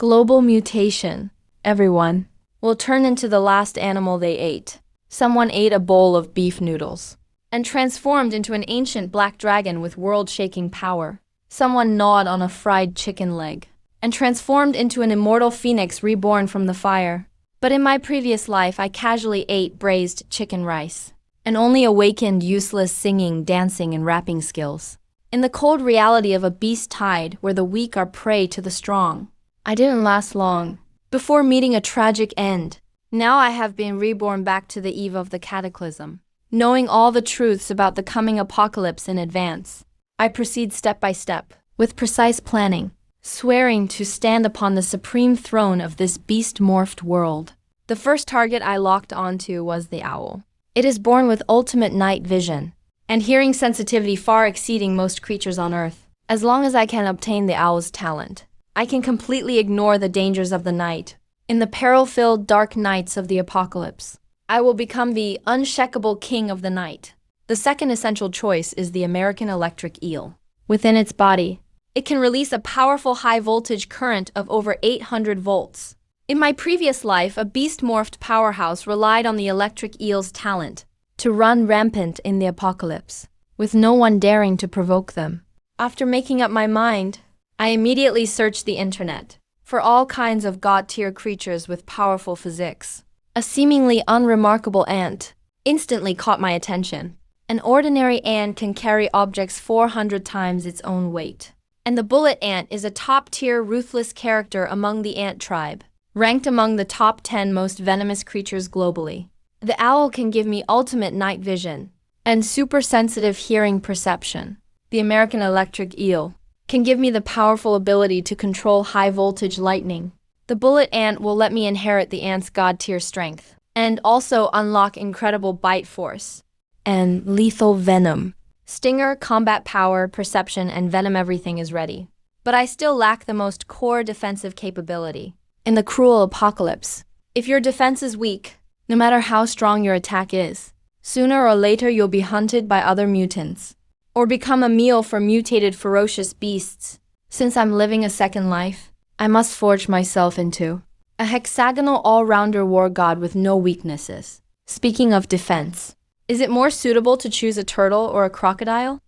Global mutation. Everyone will turn into the last animal they ate. Someone ate a bowl of beef noodles and transformed into an ancient black dragon with world-shaking power. Someone gnawed on a fried chicken leg and transformed into an immortal phoenix reborn from the fire. But in my previous life, I casually ate braised chicken rice and only awakened useless singing, dancing, and rapping skills. In the cold reality of a beast tide where the weak are prey to the strong, I didn't last long before meeting a tragic end. Now I have been reborn back to the eve of the cataclysm. Knowing all the truths about the coming apocalypse in advance, I proceed step by step, with precise planning, swearing to stand upon the supreme throne of this beast-morphed world. The first target I locked onto was the owl. It is born with ultimate night vision and hearing sensitivity far exceeding most creatures on Earth. As long as I can obtain the owl's talent, I can completely ignore the dangers of the night. In the peril-filled dark nights of the apocalypse, I will become the unshakable king of the night. The second essential choice is the American electric eel. Within its body, it can release a powerful high-voltage current of over 800 volts. In my previous life, a beast-morphed powerhouse relied on the electric eel's talent to run rampant in the apocalypse, with no one daring to provoke them. After making up my mind, I immediately searched the internet for all kinds of god-tier creatures with powerful physics. A seemingly unremarkable ant instantly caught my attention. An ordinary ant can carry objects 400 times its own weight. And the bullet ant is a top-tier ruthless character among the ant tribe, ranked among the top 10 most venomous creatures globally. The owl can give me ultimate night vision and super-sensitive hearing perception. The American electric eel can give me the powerful ability to control high-voltage lightning. The bullet ant will let me inherit the ant's god-tier strength and also unlock incredible bite force and lethal venom. Stinger, combat power, perception, and venom, everything is ready. But I still lack the most core defensive capability. In the cruel apocalypse, if your defense is weak, no matter how strong your attack is, sooner or later you'll be hunted by other mutants, or become a meal for mutated ferocious beasts. Since I'm living a second life, I must forge myself into a hexagonal all-rounder war god with no weaknesses. Speaking of defense, is it more suitable to choose a turtle or a crocodile?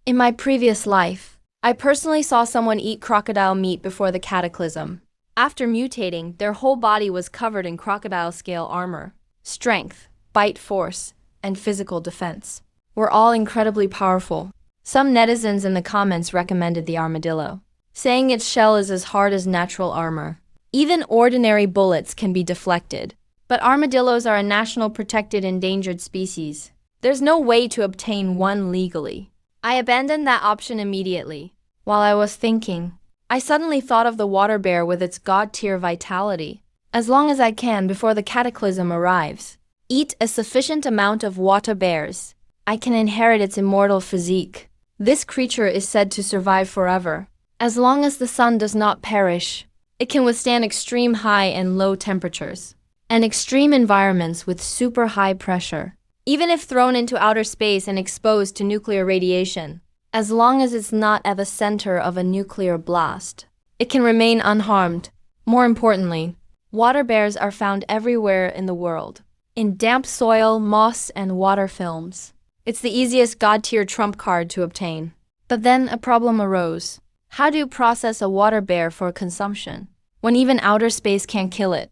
In my previous life, I personally saw someone eat crocodile meat before the cataclysm. After mutating, their whole body was covered in crocodile-scale armor. Strength, bite force, and physical defense were all incredibly powerful. Some netizens in the comments recommended the armadillo, saying its shell is as hard as natural armor. Even ordinary bullets can be deflected. But armadillos are a national protected endangered species. There's no way to obtain one legally. I abandoned that option immediately. While I was thinking, I suddenly thought of the water bear with its god-tier vitality. As long as I can before the cataclysm arrives, eat a sufficient amount of water bears, I can inherit its immortal physique. This creature is said to survive forever. As long as the sun does not perish, it can withstand extreme high and low temperatures and extreme environments with super high pressure. Even if thrown into outer space and exposed to nuclear radiation, as long as it's not at the center of a nuclear blast, it can remain unharmed. More importantly, water bears are found everywhere in the world, in damp soil, moss, and water films. It's the easiest god-tier trump card to obtain. But then a problem arose. How do you process a water bear for consumption when even outer space can't kill it?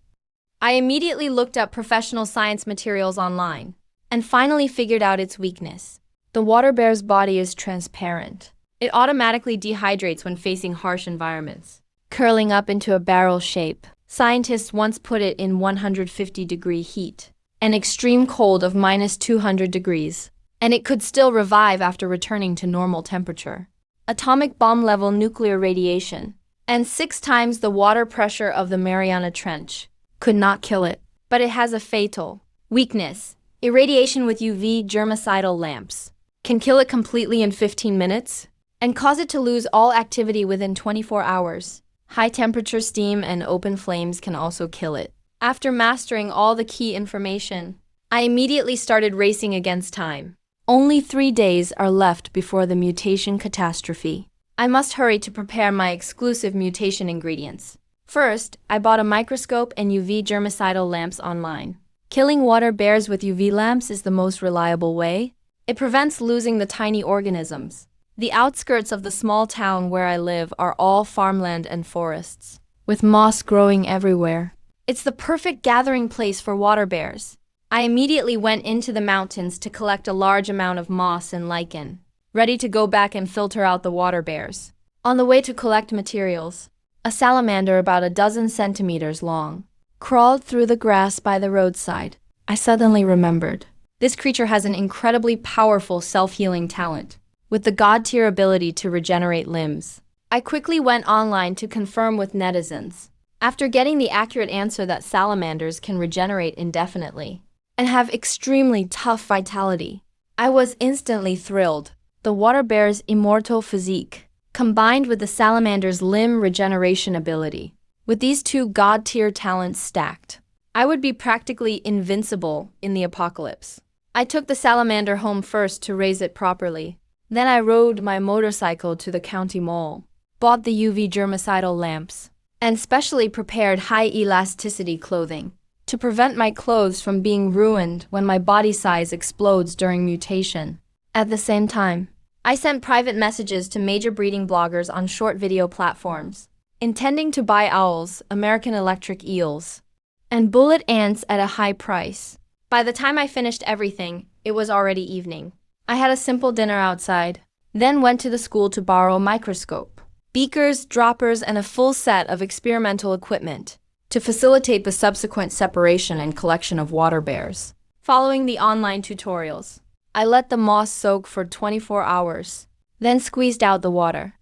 I immediately looked up professional science materials online and finally figured out its weakness. The water bear's body is transparent. It automatically dehydrates when facing harsh environments, curling up into a barrel shape. Scientists once put it in 150-degree heat, an extreme cold of -200 degrees, and it could still revive after returning to normal temperature. Atomic bomb-level nuclear radiation, and 6 times the water pressure of the Mariana Trench, could not kill it. But it has a fatal weakness. Irradiation with UV germicidal lamps can kill it completely in 15 minutes and cause it to lose all activity within 24 hours. High-temperature steam and open flames can also kill it. After mastering all the key information, I immediately started racing against time. Only 3 days are left before the mutation catastrophe. I must hurry to prepare my exclusive mutation ingredients. First, I bought a microscope and UV germicidal lamps online. Killing water bears with UV lamps is the most reliable way. It prevents losing the tiny organisms. The outskirts of the small town where I live are all farmland and forests, with moss growing everywhere. It's the perfect gathering place for water bears. I immediately went into the mountains to collect a large amount of moss and lichen, ready to go back and filter out the water bears. On the way to collect materials, a salamander about a dozen centimeters long crawled through the grass by the roadside. I suddenly remembered. This creature has an incredibly powerful self-healing talent, with the god-tier ability to regenerate limbs. I quickly went online to confirm with netizens. After getting the accurate answer that salamanders can regenerate indefinitely and have extremely tough vitality, I was instantly thrilled. The water bear's immortal physique, combined with the salamander's limb regeneration ability. With these two god-tier talents stacked, I would be practically invincible in the apocalypse. I took the salamander home first to raise it properly. Then I rode my motorcycle to the county mall, bought the UV germicidal lamps, and specially prepared high-elasticity clothing to prevent my clothes from being ruined when my body size explodes during mutation. At the same time, I sent private messages to major breeding bloggers on short video platforms, intending to buy owls, American electric eels, and bullet ants at a high price. By the time I finished everything, it was already evening. I had a simple dinner outside, then went to the school to borrow a microscope, beakers, droppers, and a full set of experimental equipment to facilitate the subsequent separation and collection of water bears. Following the online tutorials, I let the moss soak for 24 hours, then squeezed out the water,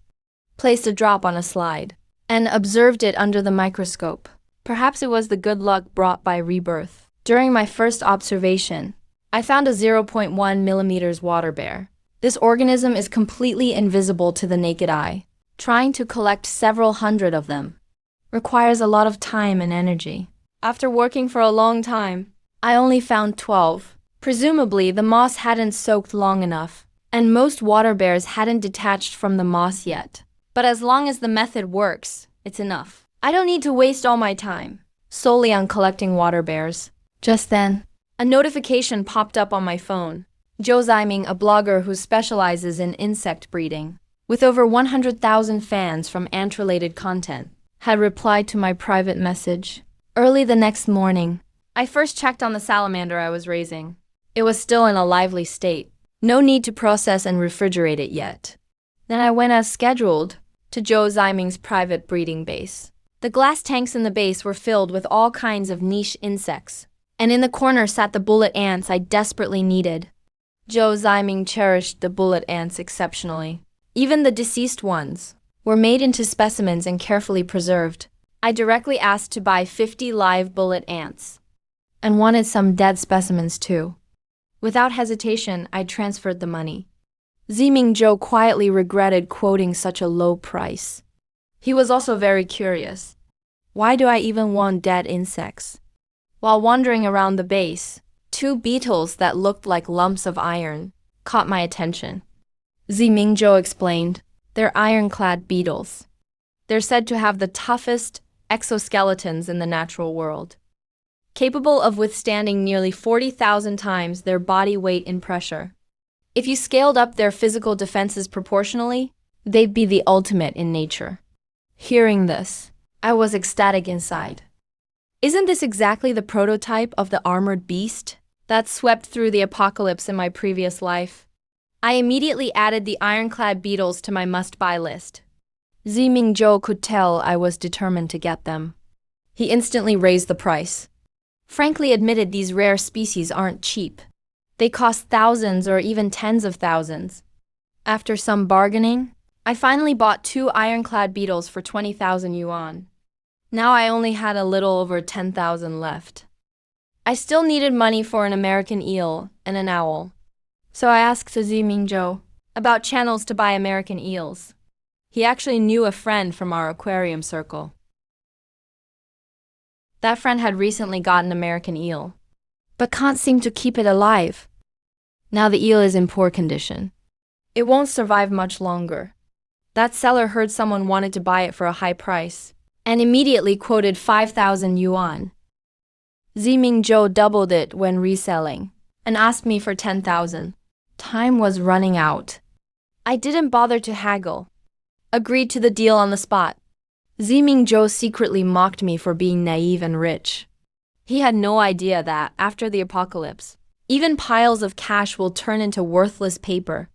placed a drop on a slide, and observed it under the microscope. Perhaps it was the good luck brought by rebirth. During my first observation, I found a 0.1 mm water bear. This organism is completely invisible to the naked eye. Trying to collect several hundred of them requires a lot of time and energy. After working for a long time, I only found 12. Presumably, the moss hadn't soaked long enough, and most water bears hadn't detached from the moss yet. But as long as the method works, it's enough. I don't need to waste all my time solely on collecting water bears. Just then, a notification popped up on my phone. Joe Ziming, a blogger who specializes in insect breeding, with over 100,000 fans from ant-related content, had replied to my private message. Early the next morning, I first checked on the salamander I was raising. It was still in a lively state. No need to process and refrigerate it yet. Then I went as scheduled to Joe Ziming's private breeding base. The glass tanks in the base were filled with all kinds of niche insects, and in the corner sat the bullet ants I desperately needed. Joe Ziming cherished the bullet ants exceptionally. Even the deceased ones were made into specimens and carefully preserved. I directly asked to buy 50 live bullet ants, and wanted some dead specimens too. Without hesitation, I transferred the money. Ziming Joe quietly regretted quoting such a low price. He was also very curious. Why do I even want dead insects? While wandering around the base, 2 beetles that looked like lumps of iron caught my attention. Ziming Joe explained, they're ironclad beetles. They're said to have the toughest exoskeletons in the natural world, capable of withstanding nearly 40,000 times their body weight in pressure. If you scaled up their physical defenses proportionally, they'd be the ultimate in nature. Hearing this, I was ecstatic inside. Isn't this exactly the prototype of the armored beast that swept through the apocalypse in my previous life? I immediately added the ironclad beetles to my must-buy list. Ziming Zhou could tell I was determined to get them. He instantly raised the price. Frankly admitted these rare species aren't cheap. They cost thousands or even tens of thousands. After some bargaining, I finally bought 2 ironclad beetles for 20,000 yuan. Now I only had a little over 10,000 left. I still needed money for an American eel and an owl. So I asked Ziming Zhou about channels to buy American eels. He actually knew a friend from our aquarium circle. That friend had recently got an American eel, but can't seem to keep it alive. Now the eel is in poor condition. It won't survive much longer. That seller heard someone wanted to buy it for a high price, and immediately quoted 5,000 yuan. Ziming Zhou doubled it when reselling and asked me for 10,000. Time was running out. I didn't bother to haggle. Agreed to the deal on the spot. Ziming Zhou secretly mocked me for being naive and rich. He had no idea that, after the apocalypse, even piles of cash will turn into worthless paper.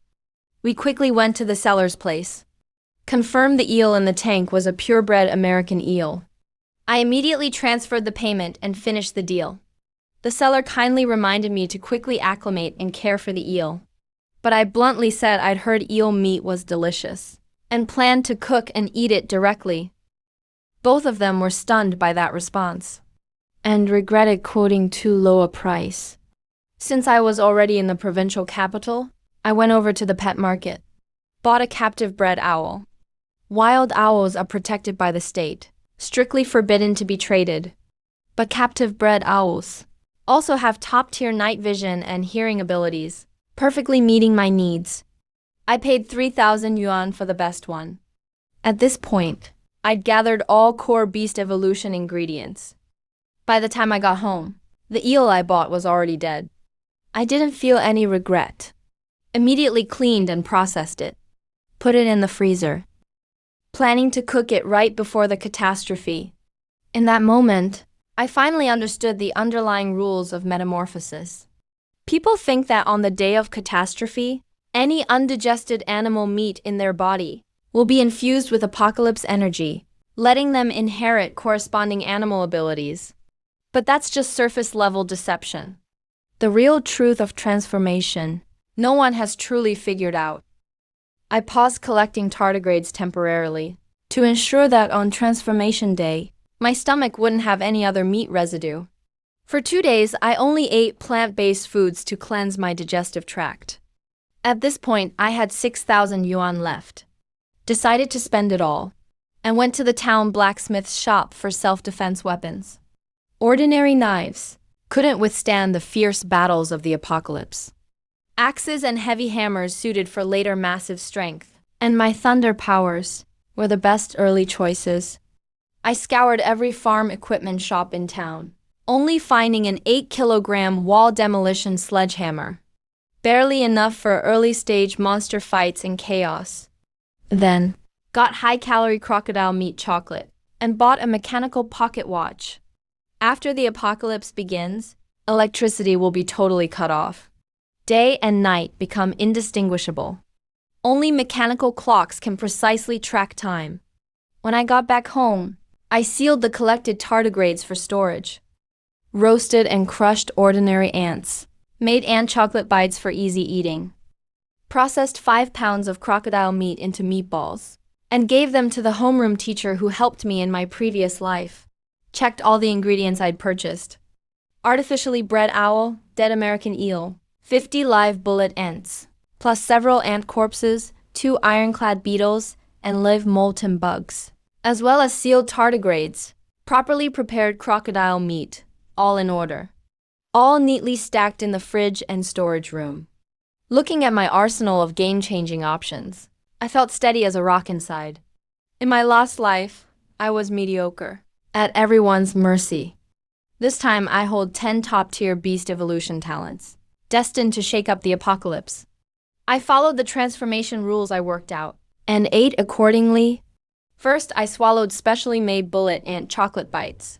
We quickly went to the seller's place. Confirmed the eel in the tank was a purebred American eel. I immediately transferred the payment and finished the deal. The seller kindly reminded me to quickly acclimate and care for the eel. But I bluntly said I'd heard eel meat was delicious and planned to cook and eat it directly. Both of them were stunned by that response and regretted quoting too low a price. Since I was already in the provincial capital, I went over to the pet market, bought a captive bred owl. Wild owls are protected by the state, strictly forbidden to be traded. But captive bred owls also have top-tier night vision and hearing abilities, perfectly meeting my needs. I paid 3,000 yuan for the best one. At this point, I'd gathered all core beast evolution ingredients. By the time I got home, the eel I bought was already dead. I didn't feel any regret. Immediately cleaned and processed it. Put it in the freezer, planning to cook it right before the catastrophe. In that moment, I finally understood the underlying rules of metamorphosis. People think that on the day of catastrophe, any undigested animal meat in their body will be infused with apocalypse energy, letting them inherit corresponding animal abilities. But that's just surface-level deception. The real truth of transformation, no one has truly figured out. I paused collecting tardigrades temporarily to ensure that on transformation day, my stomach wouldn't have any other meat residue. For 2 days, I only ate plant-based foods to cleanse my digestive tract. At this point, I had 6,000 yuan left. Decided to spend it all, and went to the town blacksmith's shop for self-defense weapons. Ordinary knives couldn't withstand the fierce battles of the apocalypse. Axes and heavy hammers suited for later massive strength, and my thunder powers were the best early choices. I scoured every farm equipment shop in town, only finding an 8-kilogram wall demolition sledgehammer. Barely enough for early-stage monster fights and chaos. Then, got high-calorie crocodile meat chocolate, and bought a mechanical pocket watch. After the apocalypse begins, electricity will be totally cut off. Day and night become indistinguishable. Only mechanical clocks can precisely track time. When I got back home, I sealed the collected tardigrades for storage. Roasted and crushed ordinary ants. Made ant chocolate bites for easy eating. Processed 5 pounds of crocodile meat into meatballs, and gave them to the homeroom teacher who helped me in my previous life. Checked all the ingredients I'd purchased. Artificially bred owl, dead American eel, 50 live bullet ants, plus several ant corpses, 2 ironclad beetles, and live molten bugs, as well as sealed tardigrades, properly prepared crocodile meat, all in order. All neatly stacked in the fridge and storage room. Looking at my arsenal of game-changing options, I felt steady as a rock inside. In my lost life, I was mediocre, at everyone's mercy. This time I hold 10 top-tier beast evolution talents, destined to shake up the apocalypse. I followed the transformation rules I worked out, and ate accordingly. First, I swallowed specially made bullet ant chocolate bites.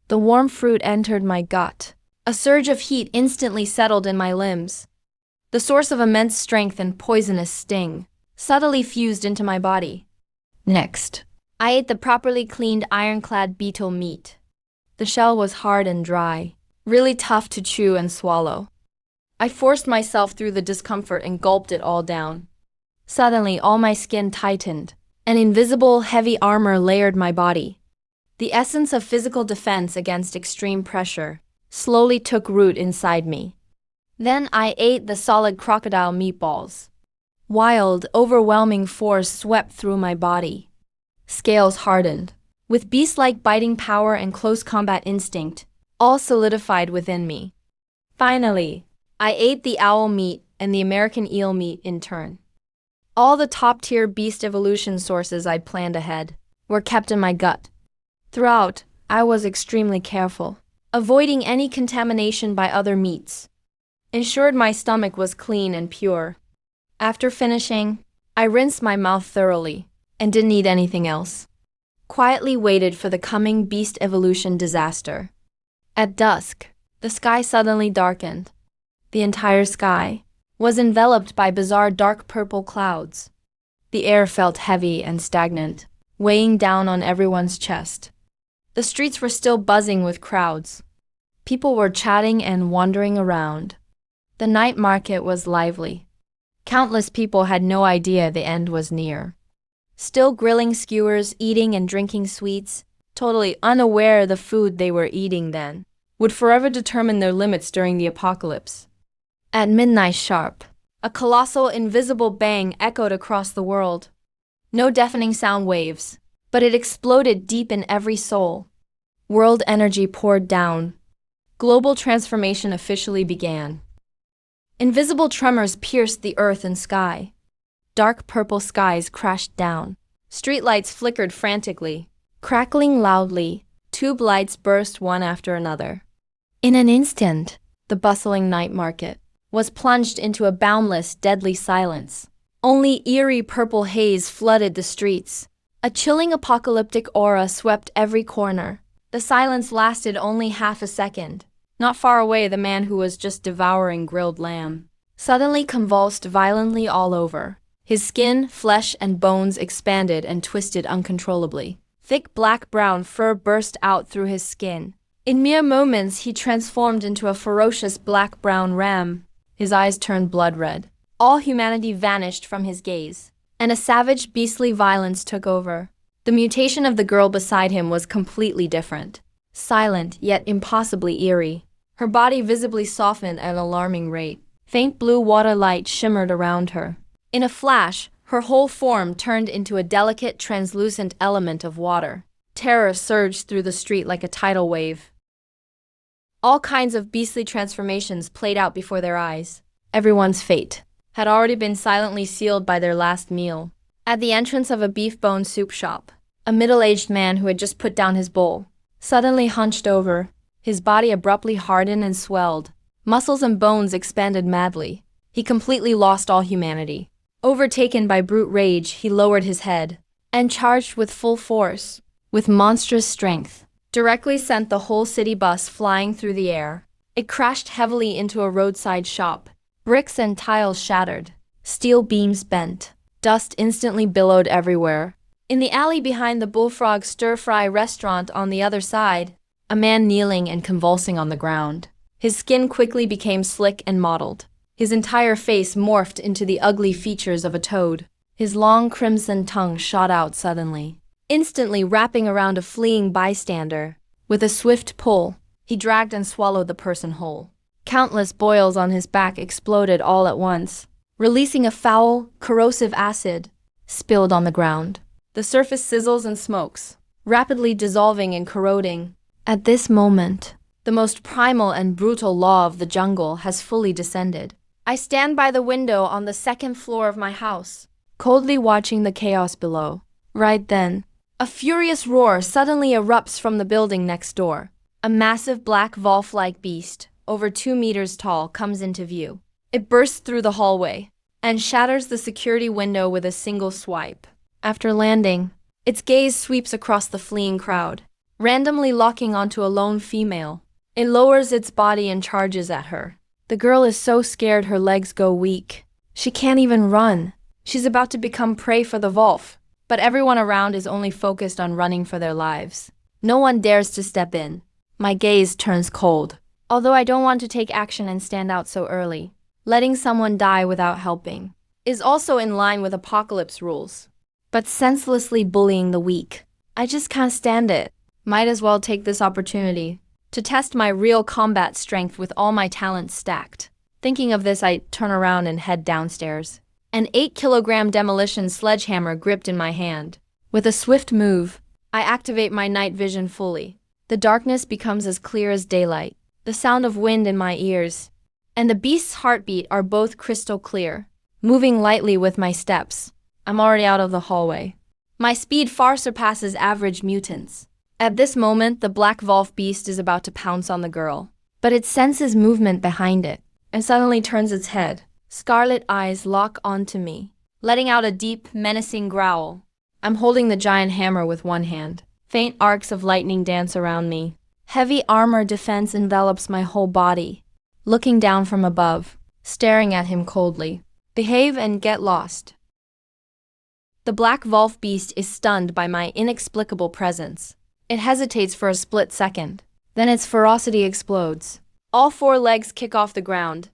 The warm fruit entered my gut. A surge of heat instantly settled in my limbs. The source of immense strength and poisonous sting subtly fused into my body. Next, I ate the properly cleaned ironclad beetle meat. The shell was hard and dry, really tough to chew and swallow. I forced myself through the discomfort and gulped it all down. Suddenly, all my skin tightened. An invisible, heavy armor layered my body. The essence of physical defense against extreme pressure slowly took root inside me. Then I ate the solid crocodile meatballs. Wild, overwhelming force swept through my body. Scales hardened, with beast-like biting power and close combat instinct, all solidified within me. Finally, I ate the owl meat and the American eel meat in turn. All the top-tier beast evolution sources I'd planned ahead were kept in my gut. Throughout, I was extremely careful, avoiding any contamination by other meats. Ensured my stomach was clean and pure. After finishing, I rinsed my mouth thoroughly and didn't eat anything else. Quietly waited for the coming beast evolution disaster. At dusk, the sky suddenly darkened. The entire sky was enveloped by bizarre dark purple clouds. The air felt heavy and stagnant, weighing down on everyone's chest. The streets were still buzzing with crowds. People were chatting and wandering around. The night market was lively. Countless people had no idea the end was near. Still grilling skewers, eating and drinking sweets, totally unaware the food they were eating then would forever determine their limits during the apocalypse. At midnight sharp, a colossal invisible bang echoed across the world. No deafening sound waves, but it exploded deep in every soul. World energy poured down. Global transformation officially began. Invisible tremors pierced the earth and sky. Dark purple skies crashed down. Streetlights flickered frantically. Crackling loudly, tube lights burst one after another. In an instant, the bustling night market was plunged into a boundless, deadly silence. Only eerie purple haze flooded the streets. A chilling apocalyptic aura swept every corner. The silence lasted only half a second. Not far away, the man who was just devouring grilled lamb suddenly convulsed violently all over. His skin, flesh, and bones expanded and twisted uncontrollably. Thick black-brown fur burst out through his skin. In mere moments, he transformed into a ferocious black-brown ram. His eyes turned blood-red. All humanity vanished from his gaze, and a savage, beastly violence took over. The mutation of the girl beside him was completely different. Silent, yet impossibly eerie. Her body visibly softened at an alarming rate. Faint blue water light shimmered around her. In a flash, her whole form turned into a delicate, translucent element of water. Terror surged through the street like a tidal wave. All kinds of beastly transformations played out before their eyes. Everyone's fate had already been silently sealed by their last meal. At the entrance of a beef bone soup shop, a middle-aged man who had just put down his bowl suddenly hunched over. His body abruptly hardened and swelled. Muscles and bones expanded madly. He completely lost all humanity. Overtaken by brute rage, he lowered his head and charged with full force. With monstrous strength, directly sent the whole city bus flying through the air. It crashed heavily into a roadside shop. Bricks and tiles shattered. Steel beams bent. Dust instantly billowed everywhere. In the alley behind the Bullfrog Stir-Fry restaurant on the other side, a man kneeling and convulsing on the ground. His skin quickly became slick and mottled. His entire face morphed into the ugly features of a toad. His long crimson tongue shot out suddenly, instantly wrapping around a fleeing bystander. With a swift pull, he dragged and swallowed the person whole. Countless boils on his back exploded all at once, releasing a foul, corrosive acid, spilled on the ground. The surface sizzles and smokes, rapidly dissolving and corroding. At this moment, the most primal and brutal law of the jungle has fully descended. I stand by the window on the second floor of my house, coldly watching the chaos below. Right then, a furious roar suddenly erupts from the building next door. A massive black wolf-like beast, over 2 meters tall, comes into view. It bursts through the hallway and shatters the security window with a single swipe. After landing, its gaze sweeps across the fleeing crowd, randomly locking onto a lone female. It lowers its body and charges at her. The girl is so scared her legs go weak. She can't even run. She's about to become prey for the wolf, but everyone around is only focused on running for their lives. No one dares to step in. My gaze turns cold. Although I don't want to take action and stand out so early, letting someone die without helping is also in line with apocalypse rules. But senselessly bullying the weak, I just can't stand it. Might as well take this opportunity to test my real combat strength with all my talents stacked. Thinking of this, I turn around and head downstairs. An 8-kilogram demolition sledgehammer gripped in my hand. With a swift move, I activate my night vision fully. The darkness becomes as clear as daylight. The sound of wind in my ears and the beast's heartbeat are both crystal clear. Moving lightly with my steps, I'm already out of the hallway. My speed far surpasses average mutants. At this moment, the black wolf beast is about to pounce on the girl, but it senses movement behind it and suddenly turns its head. Scarlet eyes lock onto me, letting out a deep, menacing growl. I'm holding the giant hammer with one hand. Faint arcs of lightning dance around me. Heavy armor defense envelops my whole body. Looking down from above, staring at him coldly. Behave and get lost. The black wolf beast is stunned by my inexplicable presence. It hesitates for a split second. Then its ferocity explodes. All four legs kick off the ground,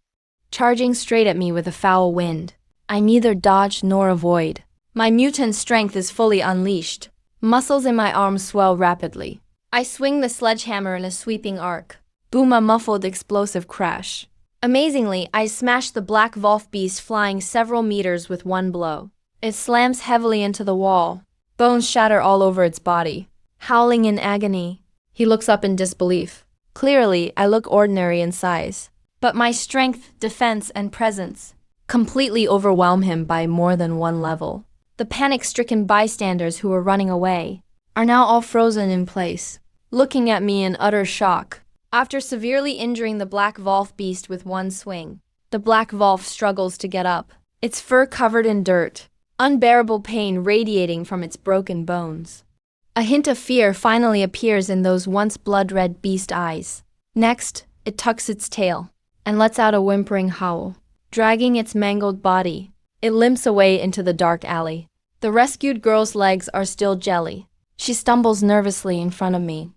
charging straight at me with a foul wind. I neither dodge nor avoid. My mutant strength is fully unleashed. Muscles in my arms swell rapidly. I swing the sledgehammer in a sweeping arc. Boom, a muffled explosive crash. Amazingly, I smash the black wolf beast flying several meters with one blow. It slams heavily into the wall. Bones shatter all over its body. Howling in agony, he looks up in disbelief. Clearly, I look ordinary in size, but my strength, defense, and presence completely overwhelm him by more than one level. The panic-stricken bystanders who were running away are now all frozen in place, looking at me in utter shock. After severely injuring the black wolf beast with one swing, the black wolf struggles to get up, its fur covered in dirt, unbearable pain radiating from its broken bones. A hint of fear finally appears in those once blood-red beast eyes. Next, it tucks its tail and lets out a whimpering howl. Dragging its mangled body, it limps away into the dark alley. The rescued girl's legs are still jelly. She stumbles nervously in front of me,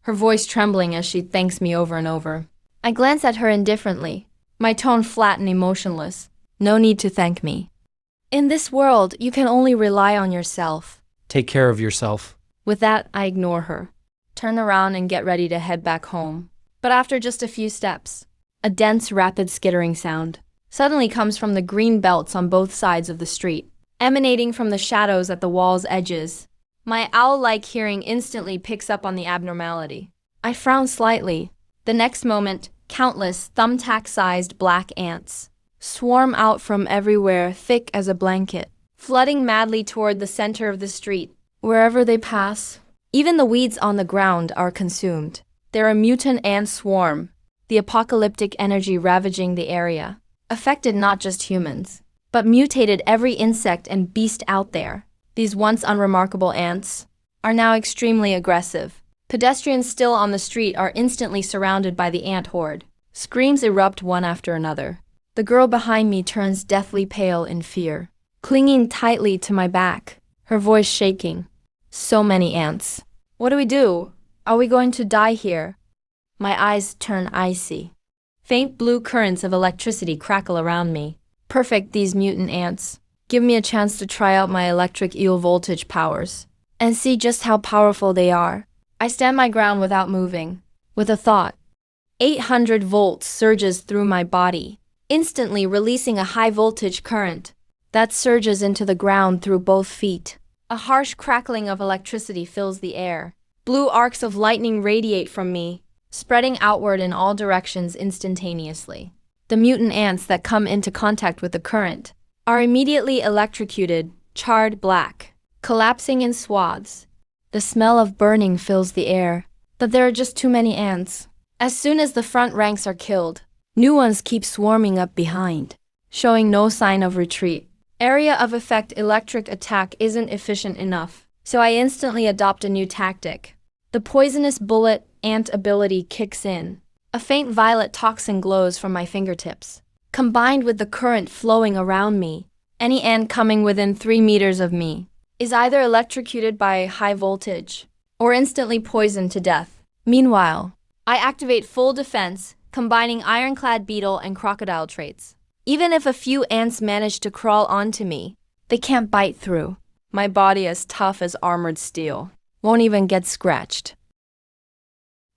her voice trembling as she thanks me over and over. I glance at her indifferently, my tone flat and emotionless. No need to thank me. In this world, you can only rely on yourself. Take care of yourself. With that, I ignore her, turn around and get ready to head back home. But after just a few steps, a dense, rapid skittering sound suddenly comes from the green belts on both sides of the street, emanating from the shadows at the wall's edges. My owl-like hearing instantly picks up on the abnormality. I frown slightly. The next moment, countless, thumbtack-sized black ants swarm out from everywhere, thick as a blanket, flooding madly toward the center of the street. Wherever they pass, even the weeds on the ground are consumed. They're a mutant ant swarm, the apocalyptic energy ravaging the area, affected not just humans, but mutated every insect and beast out there. These once unremarkable ants are now extremely aggressive. Pedestrians still on the street are instantly surrounded by the ant horde. Screams erupt one after another. The girl behind me turns deathly pale in fear, clinging tightly to my back, her voice shaking. So many ants. What do we do? Are we going to die here? My eyes turn icy. Faint blue currents of electricity crackle around me. Perfect, these mutant ants. Give me a chance to try out my electric eel voltage powers and see just how powerful they are. I stand my ground without moving, with a thought. 800 volts surges through my body, instantly releasing a high voltage current that surges into the ground through both feet. A harsh crackling of electricity fills the air. Blue arcs of lightning radiate from me, spreading outward in all directions instantaneously. The mutant ants that come into contact with the current are immediately electrocuted, charred black, collapsing in swaths. The smell of burning fills the air, but there are just too many ants. As soon as the front ranks are killed, new ones keep swarming up behind, showing no sign of retreat. Area of effect electric attack isn't efficient enough, so I instantly adopt a new tactic. The poisonous bullet ant ability kicks in. A faint violet toxin glows from my fingertips. Combined with the current flowing around me, any ant coming within 3 meters of me is either electrocuted by high voltage or instantly poisoned to death. Meanwhile, I activate full defense, combining ironclad beetle and crocodile traits. Even if a few ants manage to crawl onto me, they can't bite through. My body, as tough as armored steel, won't even get scratched.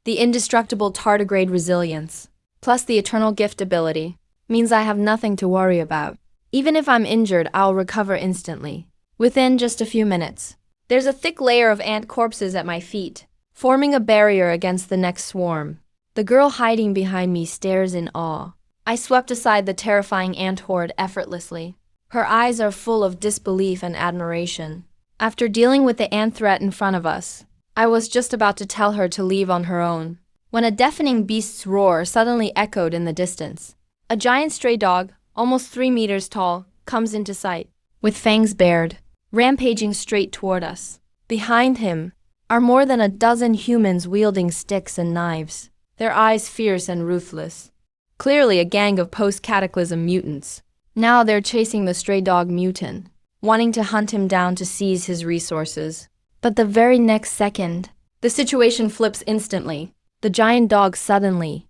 The indestructible tardigrade resilience, plus the eternal gift ability, means I have nothing to worry about. Even if I'm injured, I'll recover instantly, within just a few minutes. There's a thick layer of ant corpses at my feet, forming a barrier against the next swarm. The girl hiding behind me stares in awe. I swept aside the terrifying ant horde effortlessly. Her eyes are full of disbelief and admiration. After dealing with the ant threat in front of us, I was just about to tell her to leave on her own, when a deafening beast's roar suddenly echoed in the distance. A giant stray dog, almost 3 meters tall, comes into sight, with fangs bared, rampaging straight toward us. Behind him are more than a dozen humans wielding sticks and knives, their eyes fierce and ruthless. Clearly a gang of post-cataclysm mutants. Now they're chasing the stray dog mutant, wanting to hunt him down to seize his resources. But the very next second, the situation flips instantly. The giant dog suddenly,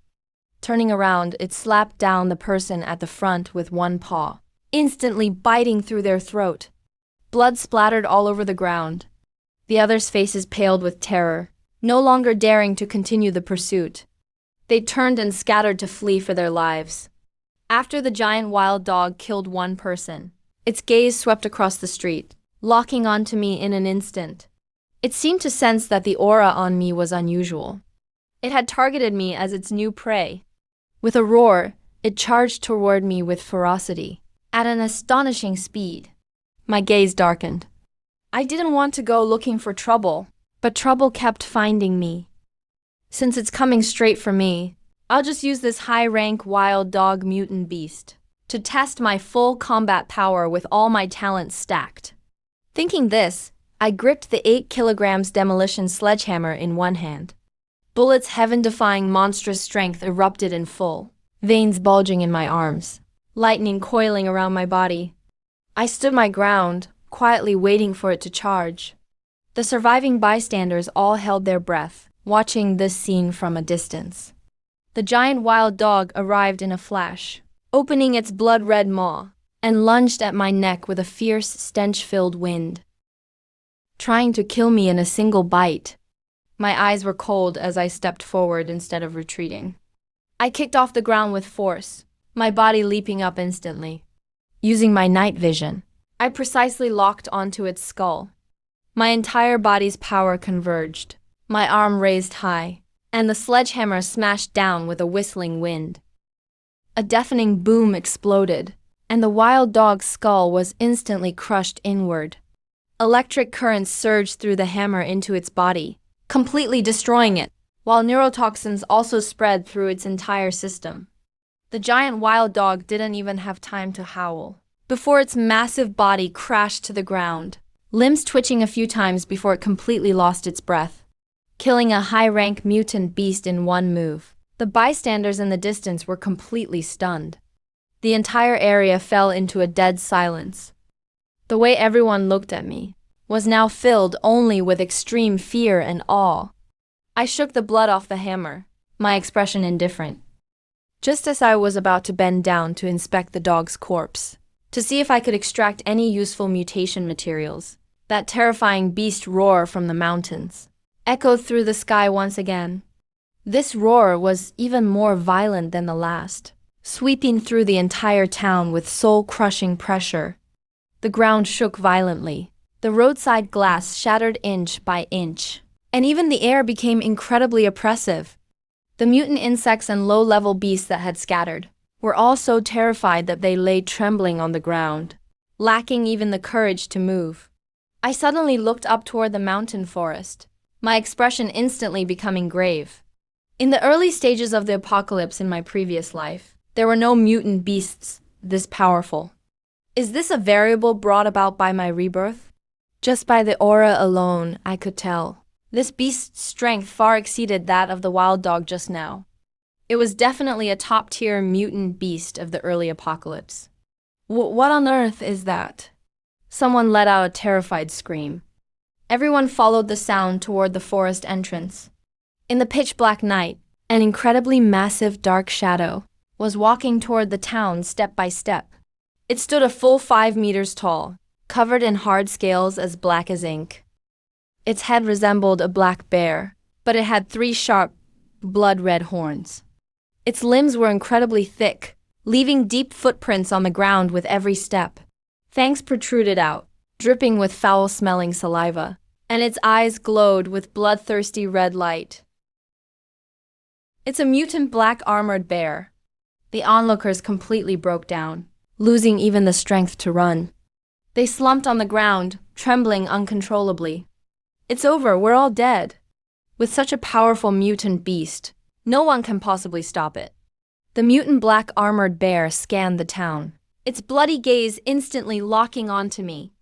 turning around, it slapped down the person at the front with one paw, instantly biting through their throat. Blood splattered all over the ground. The others' faces paled with terror, no longer daring to continue the pursuit. They turned and scattered to flee for their lives. After the giant wild dog killed one person, its gaze swept across the street, locking onto me in an instant. It seemed to sense that the aura on me was unusual. It had targeted me as its new prey. With a roar, it charged toward me with ferocity, at an astonishing speed. My gaze darkened. I didn't want to go looking for trouble, but trouble kept finding me. Since it's coming straight for me, I'll just use this high-rank wild dog mutant beast to test my full combat power with all my talents stacked. Thinking this, I gripped the 8 kilograms demolition sledgehammer in one hand. Bullets' heaven-defying monstrous strength erupted in full, veins bulging in my arms, lightning coiling around my body. I stood my ground, quietly waiting for it to charge. The surviving bystanders all held their breath, watching this scene from a distance. The giant wild dog arrived in a flash, opening its blood-red maw, and lunged at my neck with a fierce, stench-filled wind, trying to kill me in a single bite. My eyes were cold as I stepped forward instead of retreating. I kicked off the ground with force, my body leaping up instantly. Using my night vision, I precisely locked onto its skull. My entire body's power converged, my arm raised high, and the sledgehammer smashed down with a whistling wind. A deafening boom exploded, and the wild dog's skull was instantly crushed inward. Electric currents surged through the hammer into its body, completely destroying it, while neurotoxins also spread through its entire system. The giant wild dog didn't even have time to howl before its massive body crashed to the ground, limbs twitching a few times before it completely lost its breath, killing a high-rank mutant beast in one move. The bystanders in the distance were completely stunned. The entire area fell into a dead silence. The way everyone looked at me was now filled only with extreme fear and awe. I shook the blood off the hammer, my expression indifferent. Just as I was about to bend down to inspect the dog's corpse, to see if I could extract any useful mutation materials, that terrifying beast roar from the mountains echoed through the sky once again. This roar was even more violent than the last, sweeping through the entire town with soul-crushing pressure. The ground shook violently, the roadside glass shattered inch by inch, and even the air became incredibly oppressive. The mutant insects and low-level beasts that had scattered were all so terrified that they lay trembling on the ground, lacking even the courage to move. I suddenly looked up toward the mountain forest, my expression instantly becoming grave. In the early stages of the apocalypse in my previous life, there were no mutant beasts this powerful. Is this a variable brought about by my rebirth? Just by the aura alone, I could tell. This beast's strength far exceeded that of the wild dog just now. It was definitely a top-tier mutant beast of the early apocalypse. What on earth is that? Someone let out a terrified scream. Everyone followed the sound toward the forest entrance. In the pitch-black night, an incredibly massive dark shadow was walking toward the town step by step. It stood a full 5 meters tall, covered in hard scales as black as ink. Its head resembled a black bear, but it had 3 sharp, blood-red horns. Its limbs were incredibly thick, leaving deep footprints on the ground with every step. Fangs protruded out, dripping with foul-smelling saliva, and its eyes glowed with bloodthirsty red light. It's a mutant black-armored bear. The onlookers completely broke down, losing even the strength to run. They slumped on the ground, trembling uncontrollably. It's over, we're all dead. With such a powerful mutant beast, no one can possibly stop it. The mutant black armored bear scanned the town, its bloody gaze instantly locking onto me.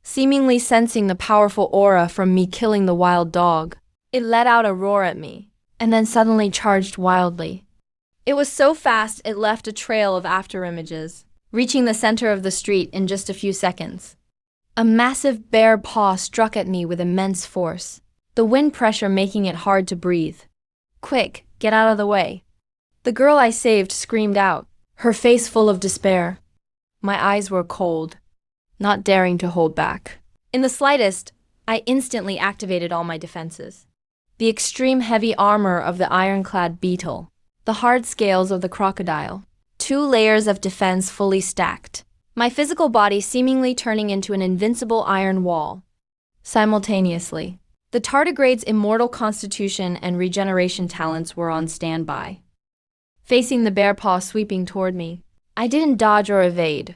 Seemingly sensing the powerful aura from me killing the wild dog, it let out a roar at me, and then suddenly charged wildly. It was so fast it left a trail of afterimages, reaching the center of the street in just a few seconds. A massive bare paw struck at me with immense force, the wind pressure making it hard to breathe. "Quick, get out of the way." The girl I saved screamed out, her face full of despair. My eyes were cold, not daring to hold back. In the slightest, I instantly activated all my defenses. The extreme heavy armor of the ironclad beetle, the hard scales of the crocodile, 2 layers of defense fully stacked, my physical body seemingly turning into an invincible iron wall. Simultaneously, the tardigrade's immortal constitution and regeneration talents were on standby. Facing the bear paw sweeping toward me, I didn't dodge or evade.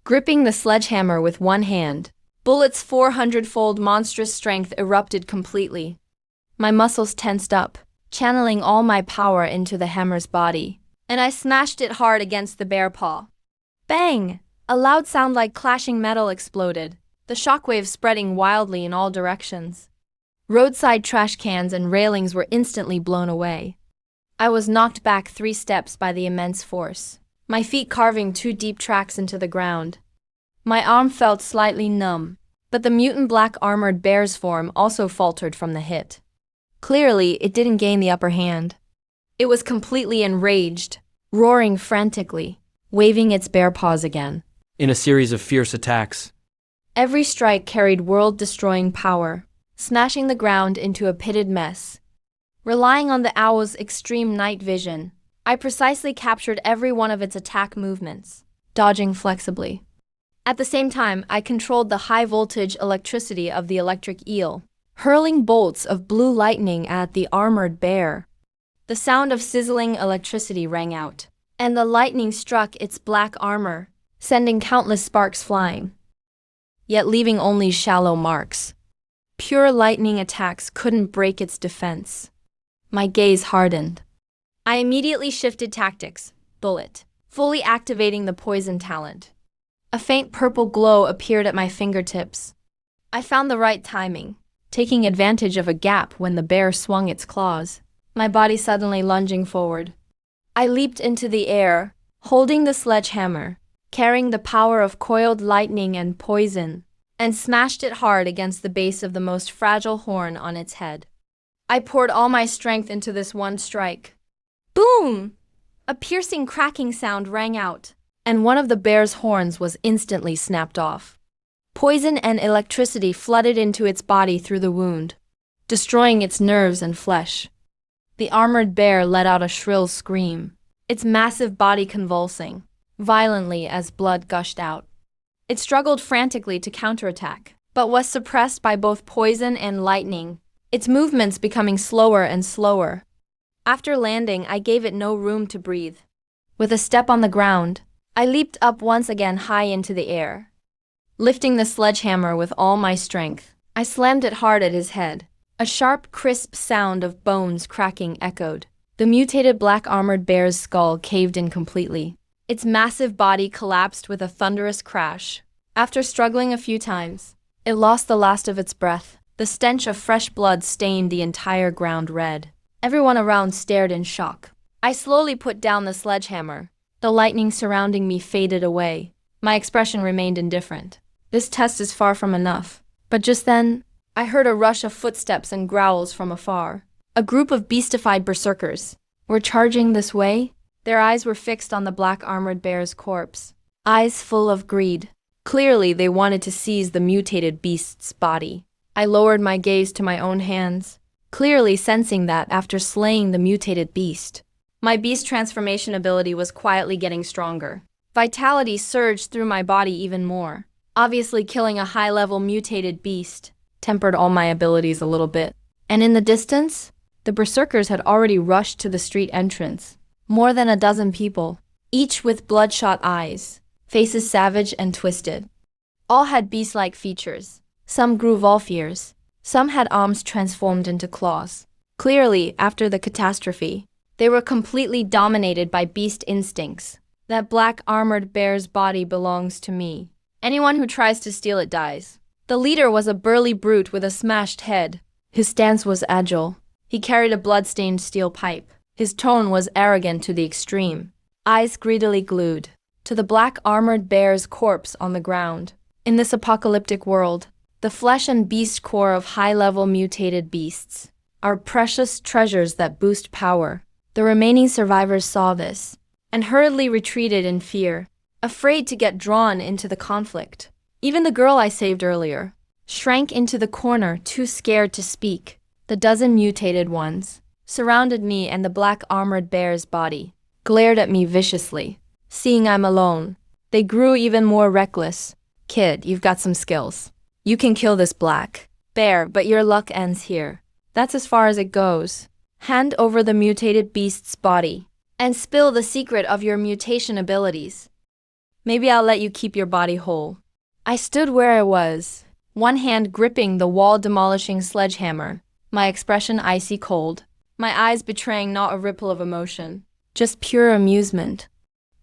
Gripping the sledgehammer with one hand, bullets 400-fold monstrous strength erupted completely. My muscles tensed up, channeling all my power into the hammer's body, and I smashed it hard against the bear paw. Bang! A loud sound like clashing metal exploded, the shockwaves spreading wildly in all directions. Roadside trash cans and railings were instantly blown away. I was knocked back 3 steps by the immense force, my feet carving 2 deep tracks into the ground. My arm felt slightly numb, but the mutant black armored bear's form also faltered from the hit. Clearly, it didn't gain the upper hand. It was completely enraged, roaring frantically, waving its bear paws again. In a series of fierce attacks, Every strike carried world-destroying power, smashing the ground into a pitted mess. Relying on the owl's extreme night vision, I precisely captured every one of its attack movements, dodging flexibly. At the same time, I controlled the high-voltage electricity of the electric eel, hurling bolts of blue lightning at the armored bear. The sound of sizzling electricity rang out, and the lightning struck its black armor, sending countless sparks flying, yet leaving only shallow marks. Pure lightning attacks couldn't break its defense. My gaze hardened. I immediately shifted tactics, bullet, fully activating the poison talent. A faint purple glow appeared at my fingertips. I found the right timing, taking advantage of a gap when the bear swung its claws, my body suddenly lunging forward. I leaped into the air, holding the sledgehammer, carrying the power of coiled lightning and poison, and smashed it hard against the base of the most fragile horn on its head. I poured all my strength into this one strike. Boom! A piercing cracking sound rang out, and one of the bear's horns was instantly snapped off. Poison and electricity flooded into its body through the wound, destroying its nerves and flesh. The armored bear let out a shrill scream, its massive body convulsing violently as blood gushed out. It struggled frantically to counterattack, but was suppressed by both poison and lightning, its movements becoming slower and slower. After landing, I gave it no room to breathe. With a step on the ground, I leaped up once again high into the air. Lifting the sledgehammer with all my strength, I slammed it hard at his head. A sharp, crisp sound of bones cracking echoed. The mutated black armored bear's skull caved in completely. Its massive body collapsed with a thunderous crash. After struggling a few times, it lost the last of its breath. The stench of fresh blood stained the entire ground red. Everyone around stared in shock. I slowly put down the sledgehammer. The lightning surrounding me faded away. My expression remained indifferent. This test is far from enough. But just then, I heard a rush of footsteps and growls from afar. A group of beastified berserkers were charging this way. Their eyes were fixed on the black armored bear's corpse, eyes full of greed. Clearly, they wanted to seize the mutated beast's body. I lowered my gaze to my own hands, clearly sensing that after slaying the mutated beast, my beast transformation ability was quietly getting stronger. Vitality surged through my body even more. Obviously, killing a high-level mutated beast tempered all my abilities a little bit. And in the distance, the berserkers had already rushed to the street entrance. More than a dozen people, each with bloodshot eyes, faces savage and twisted. All had beast-like features. Some grew Volfiers, Some had arms transformed into claws. Clearly, after the catastrophe, they were completely dominated by beast instincts. That black armored bear's body belongs to me. Anyone who tries to steal it dies. The leader was a burly brute with a smashed head. His stance was agile. He carried a blood-stained steel pipe. His tone was arrogant to the extreme. Eyes greedily glued to the black armored bear's corpse on the ground. In this apocalyptic world, the flesh and beast core of high-level mutated beasts are precious treasures that boost power. The remaining survivors saw this and hurriedly retreated in fear, afraid to get drawn into the conflict. Even the girl I saved earlier shrank into the corner, too scared to speak. The dozen mutated ones surrounded me, and the black armored bear's body glared at me viciously. Seeing I'm alone, they grew even more reckless. Kid, you've got some skills. You can kill this black bear, but your luck ends here. That's as far as it goes. Hand over the mutated beast's body and spill the secret of your mutation abilities. Maybe I'll let you keep your body whole. I stood where I was, one hand gripping the wall-demolishing sledgehammer, my expression icy cold, my eyes betraying not a ripple of emotion, just pure amusement.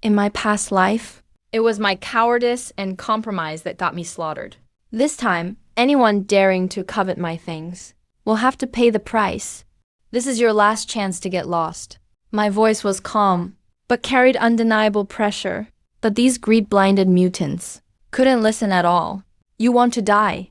In my past life, it was my cowardice and compromise that got me slaughtered. This time, anyone daring to covet my things will have to pay the price. This is your last chance to get lost. My voice was calm, but carried undeniable pressure. But these greed-blinded mutants couldn't listen at all. You want to die?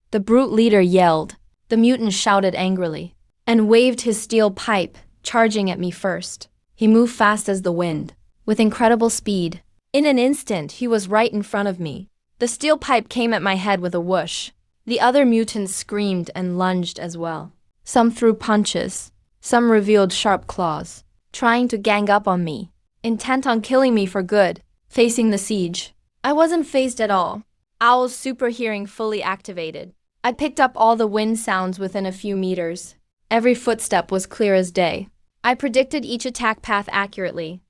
The brute leader yelled. The mutant shouted angrily and waved his steel pipe, charging at me first. He moved fast as the wind, with incredible speed. In an instant, he was right in front of me. The steel pipe came at my head with a whoosh. The other mutants screamed and lunged as well. Some threw punches, some revealed sharp claws, trying to gang up on me, intent on killing me for good. Facing the siege, I wasn't phased at all. Owl's super hearing fully activated. I picked up all the wind sounds within a few meters. Every footstep was clear as day. I predicted each attack path accurately.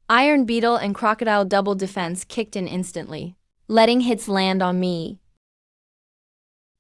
Iron Beetle and Crocodile Double Defense kicked in instantly, letting hits land on me.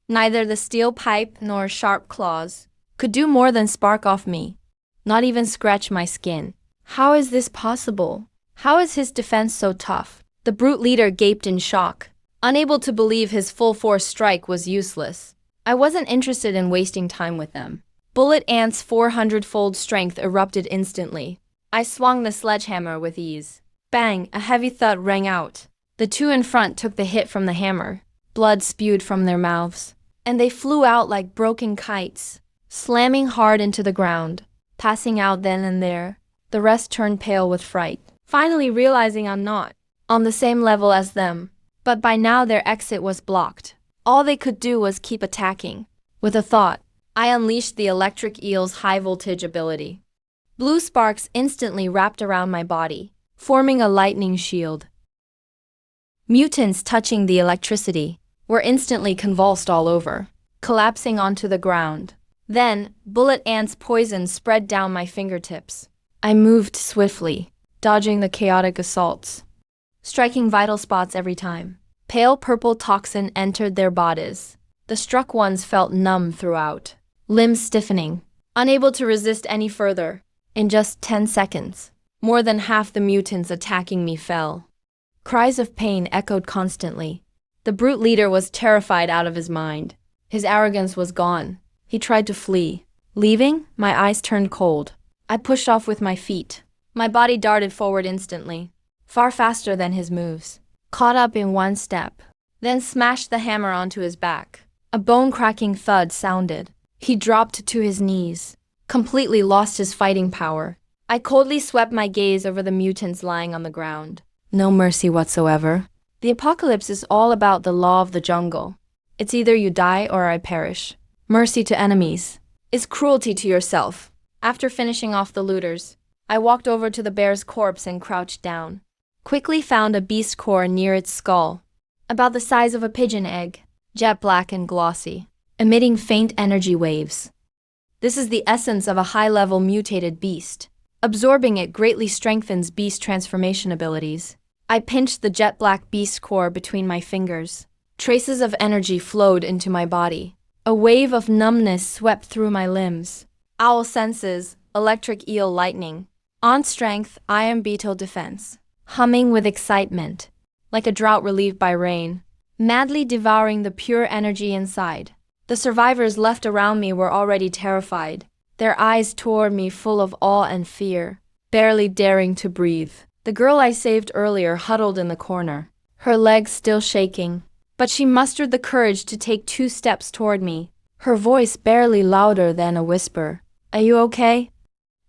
Neither the steel pipe nor sharp claws could do more than spark off me, not even scratch my skin. How is this possible? How is his defense so tough? The brute leader gaped in shock, unable to believe his full-force strike was useless. I wasn't interested in wasting time with them. Bullet Ant's 400-fold strength erupted instantly. I swung the sledgehammer with ease. Bang! A heavy thud rang out. The two in front took the hit from the hammer. Blood spewed from their mouths, and they flew out like broken kites, slamming hard into the ground, passing out then and there. The rest turned pale with fright, finally realizing I'm not on the same level as them. But by now their exit was blocked. All they could do was keep attacking. With a thought, I unleashed the electric eel's high-voltage ability. Blue sparks instantly wrapped around my body, forming a lightning shield. Mutants touching the electricity were instantly convulsed all over, collapsing onto the ground. Then, Bullet Ant's poison spread down my fingertips. I moved swiftly, dodging the chaotic assaults, striking vital spots every time. Pale purple toxin entered their bodies. The struck ones felt numb throughout, limbs stiffening, unable to resist any further. In just 10 seconds, more than half the mutants attacking me fell. Cries of pain echoed constantly. The brute leader was terrified out of his mind. His arrogance was gone. He tried to flee. Leaving, my eyes turned cold. I pushed off with my feet. My body darted forward instantly, far faster than his moves. Caught up in one step, then smashed the hammer onto his back. A bone-cracking thud sounded. He dropped to his knees, completely lost his fighting power. I coldly swept my gaze over the mutants lying on the ground. No mercy whatsoever. The apocalypse is all about the law of the jungle. It's either you die or I perish. Mercy to enemies is cruelty to yourself. After finishing off the looters, I walked over to the bear's corpse and crouched down. Quickly found a beast core near its skull, about the size of a pigeon egg, jet black and glossy, emitting faint energy waves. This is the essence of a high-level mutated beast. Absorbing it greatly strengthens beast transformation abilities. I pinched the jet black beast core between my fingers. Traces of energy flowed into my body, A wave of numbness swept through my limbs. Owl senses, electric eel lightning. On strength, iron beetle defense. Humming with excitement, like a drought relieved by rain. Madly devouring the pure energy inside. The survivors left around me were already terrified. Their eyes toward me full of awe and fear, barely daring to breathe. The girl I saved earlier huddled in the corner, her legs still shaking. But she mustered the courage to take 2 steps toward me, her voice barely louder than a whisper. "Are you okay?"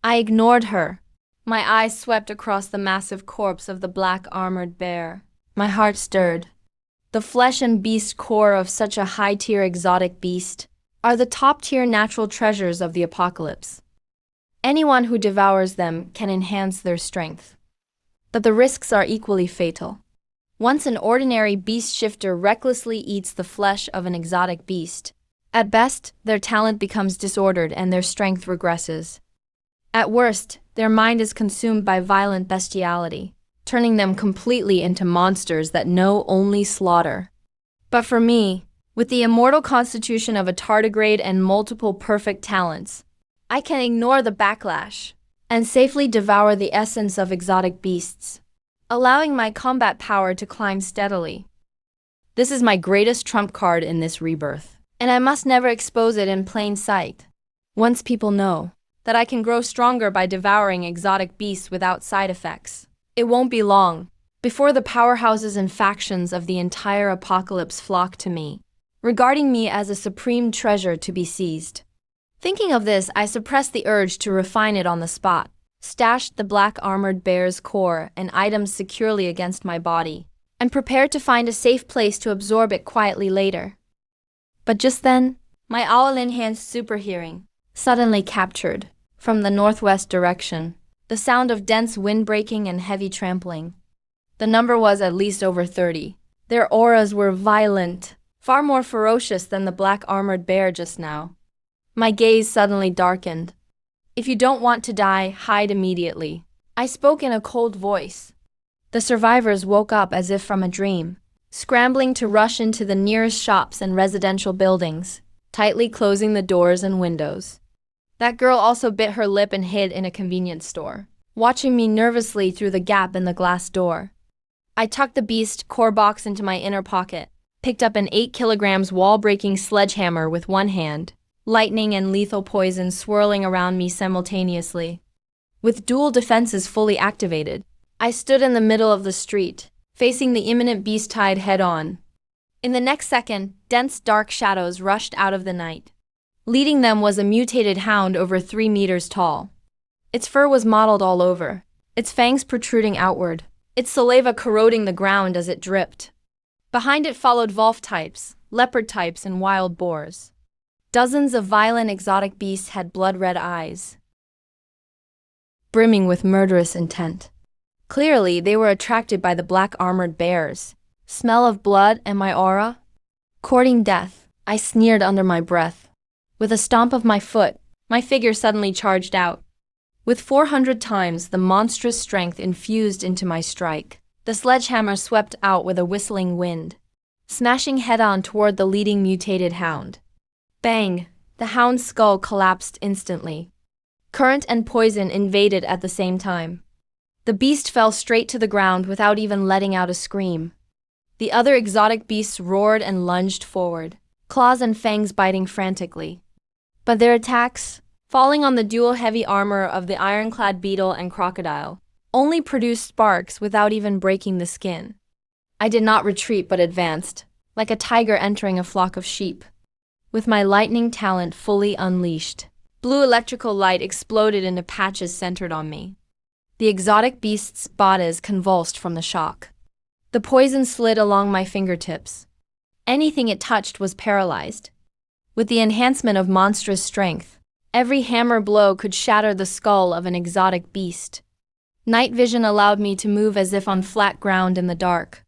I ignored her. My eyes swept across the massive corpse of the black armored bear. My heart stirred. The flesh and beast core of such a high-tier exotic beast are the top-tier natural treasures of the apocalypse. Anyone who devours them can enhance their strength. But the risks are equally fatal. Once an ordinary beast shifter recklessly eats the flesh of an exotic beast, at best, their talent becomes disordered and their strength regresses. At worst, their mind is consumed by violent bestiality, turning them completely into monsters that know only slaughter. But for me, with the immortal constitution of a tardigrade and multiple perfect talents, I can ignore the backlash and safely devour the essence of exotic beasts, allowing my combat power to climb steadily. This is my greatest trump card in this rebirth, and I must never expose it in plain sight. Once people know that I can grow stronger by devouring exotic beasts without side effects, it won't be long before the powerhouses and factions of the entire apocalypse flock to me, regarding me as a supreme treasure to be seized. Thinking of this, I suppressed the urge to refine it on the spot, stashed the black armored bear's core and items securely against my body, and prepared to find a safe place to absorb it quietly later. But just then, my owl-enhanced superhearing suddenly captured, from the northwest direction, the sound of dense wind-breaking and heavy trampling. The number was at least over 30. Their auras were violent, far more ferocious than the black armored bear just now. My gaze suddenly darkened. "If you don't want to die, hide immediately," I spoke in a cold voice. The survivors woke up as if from a dream, scrambling to rush into the nearest shops and residential buildings, tightly closing the doors and windows. That girl also bit her lip and hid in a convenience store, watching me nervously through the gap in the glass door. I tucked the beast core box into my inner pocket, picked up an 8 kilograms wall-breaking sledgehammer with one hand, lightning and lethal poison swirling around me simultaneously. With dual defenses fully activated, I stood in the middle of the street, facing the imminent beast tide head-on. In the next second, dense dark shadows rushed out of the night. Leading them was a mutated hound over 3 meters tall. Its fur was mottled all over, its fangs protruding outward, its saliva corroding the ground as it dripped. Behind it followed wolf types, leopard types, and wild boars. Dozens of violent exotic beasts had blood-red eyes, brimming with murderous intent. Clearly, they were attracted by the black armored bear's smell of blood and my aura. Courting death, I sneered under my breath. With a stomp of my foot, my figure suddenly charged out. With 400 times the monstrous strength infused into my strike, the sledgehammer swept out with a whistling wind, smashing head-on toward the leading mutated hound. Bang! The hound's skull collapsed instantly. Current and poison invaded at the same time. The beast fell straight to the ground without even letting out a scream. The other exotic beasts roared and lunged forward, claws and fangs biting frantically. But their attacks, falling on the dual heavy armor of the ironclad beetle and crocodile, only produced sparks without even breaking the skin. I did not retreat but advanced, like a tiger entering a flock of sheep. With my lightning talent fully unleashed, blue electrical light exploded into patches centered on me. The exotic beast's bodies convulsed from the shock. The poison slid along my fingertips. Anything it touched was paralyzed. With the enhancement of monstrous strength, every hammer blow could shatter the skull of an exotic beast. Night vision allowed me to move as if on flat ground in the dark.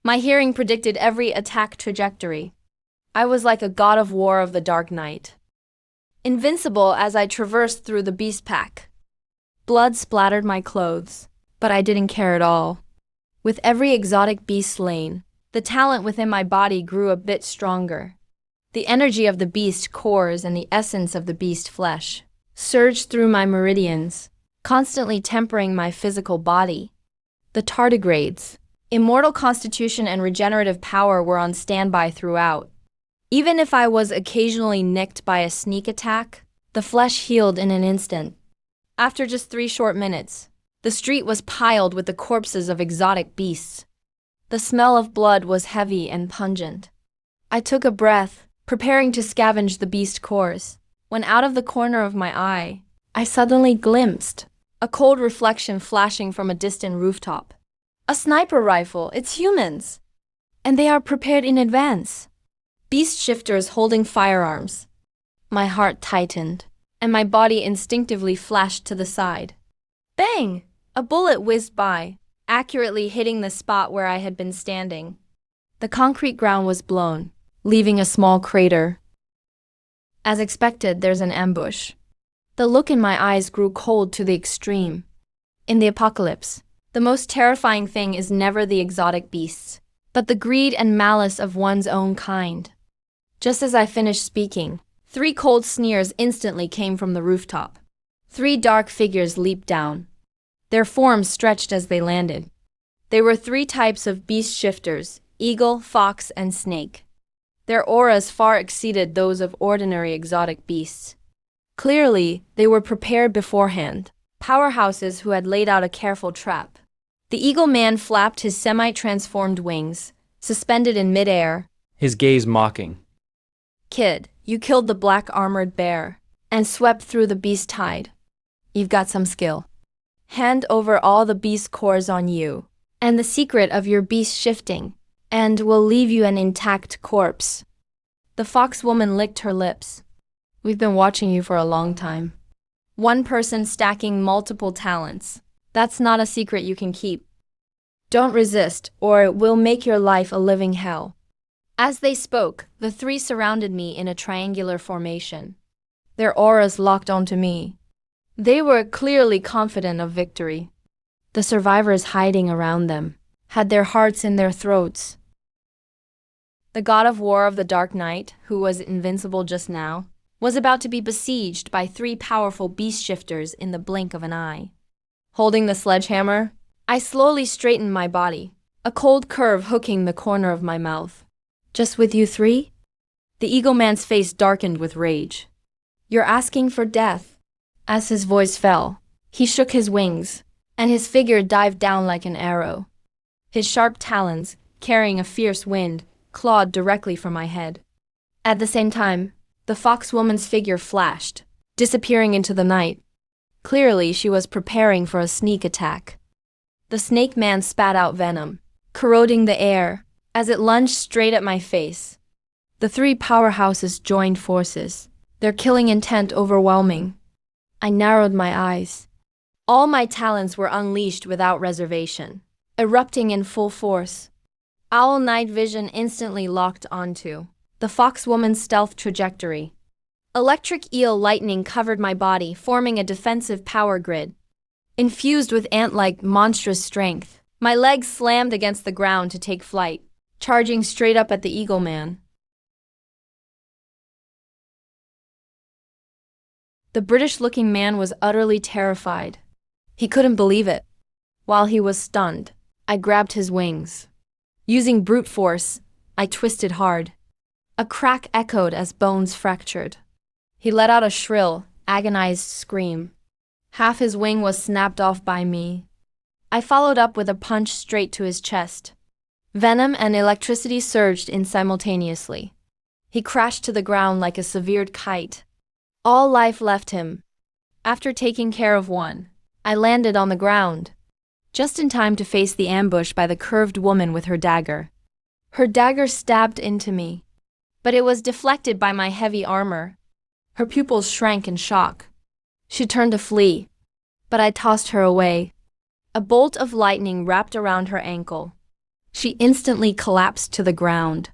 My hearing predicted every attack trajectory. I was like a god of war of the dark night, invincible as I traversed through the beast pack. Blood splattered my clothes, but I didn't care at all. With every exotic beast slain, the talent within my body grew a bit stronger. The energy of the beast cores and the essence of the beast flesh surged through my meridians, constantly tempering my physical body. The tardigrades, immortal constitution and regenerative power were on standby throughout. Even if I was occasionally nicked by a sneak attack, the flesh healed in an instant. After just 3 short minutes, the street was piled with the corpses of exotic beasts. The smell of blood was heavy and pungent. I took a breath, preparing to scavenge the beast cores, when out of the corner of my eye, I suddenly glimpsed a cold reflection flashing from a distant rooftop. A sniper rifle, it's humans! And they are prepared in advance. Beast shifters holding firearms. My heart tightened, and my body instinctively flashed to the side. Bang! A bullet whizzed by, accurately hitting the spot where I had been standing. The concrete ground was blown, leaving a small crater. As expected, there's an ambush. The look in my eyes grew cold to the extreme. In the apocalypse, the most terrifying thing is never the exotic beasts, but the greed and malice of one's own kind. Just as I finished speaking, 3 cold sneers instantly came from the rooftop. 3 dark figures leaped down. Their forms stretched as they landed. They were 3 types of beast shifters: eagle, fox, and snake. Their auras far exceeded those of ordinary exotic beasts. Clearly, they were prepared beforehand, powerhouses who had laid out a careful trap. The eagle man flapped his semi-transformed wings, suspended in midair, his gaze mocking. Kid, you killed the black armored bear and swept through the beast hide. You've got some skill. Hand over all the beast cores on you, and the secret of your beast shifting, and we'll leave you an intact corpse. The fox woman licked her lips. We've been watching you for a long time. One person stacking multiple talents. That's not a secret you can keep. Don't resist, or it will make your life a living hell. As they spoke, the 3 surrounded me in a triangular formation. Their auras locked onto me. They were clearly confident of victory. The survivors hiding around them had their hearts in their throats. The god of war of the Dark Knight, who was invincible just now, was about to be besieged by 3 powerful beast shifters in the blink of an eye. Holding the sledgehammer, I slowly straightened my body, a cold curve hooking the corner of my mouth. Just with you 3? The eagle man's face darkened with rage. You're asking for death. As his voice fell, he shook his wings, and his figure dived down like an arrow. His sharp talons, carrying a fierce wind, clawed directly for my head. At the same time, the fox woman's figure flashed, disappearing into the night. Clearly, she was preparing for a sneak attack. The snake man spat out venom, corroding the air, as it lunged straight at my face. The 3 powerhouses joined forces, their killing intent overwhelming. I narrowed my eyes. All my talents were unleashed without reservation, erupting in full force. Owl night vision instantly locked onto the fox woman's stealth trajectory. Electric eel lightning covered my body, forming a defensive power grid. Infused with ant-like monstrous strength, my legs slammed against the ground to take flight, charging straight up at the eagle man. The British-looking man was utterly terrified. He couldn't believe it. While he was stunned, I grabbed his wings. Using brute force, I twisted hard. A crack echoed as bones fractured. He let out a shrill, agonized scream. Half his wing was snapped off by me. I followed up with a punch straight to his chest. Venom and electricity surged in simultaneously. He crashed to the ground like a severed kite. All life left him. After taking care of one, I landed on the ground, just in time to face the ambush by the curved woman with her dagger. Her dagger stabbed into me, but it was deflected by my heavy armor. Her pupils shrank in shock. She turned to flee, but I tossed her away. A bolt of lightning wrapped around her ankle. She instantly collapsed to the ground.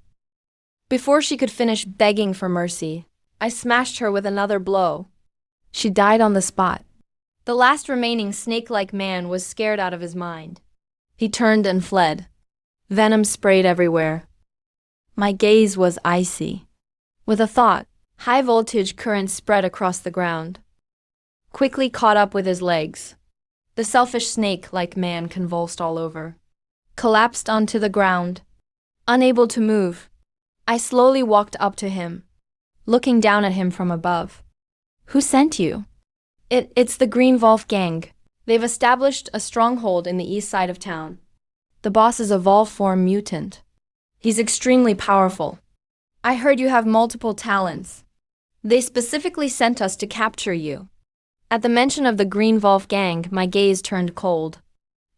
Before she could finish begging for mercy, I smashed her with another blow. She died on the spot. The last remaining snake-like man was scared out of his mind. He turned and fled. Venom sprayed everywhere. My gaze was icy. With a thought, high voltage current spread across the ground. Quickly caught up with his legs. The selfish snake, like man, convulsed all over. Collapsed onto the ground. Unable to move, I slowly walked up to him, looking down at him from above. Who sent you? It's the Green Wolf gang. They've established a stronghold in the east side of town. The boss is a Wolf-form mutant. He's extremely powerful. I heard you have multiple talents. They specifically sent us to capture you. At the mention of the Green Wolf gang, my gaze turned cold.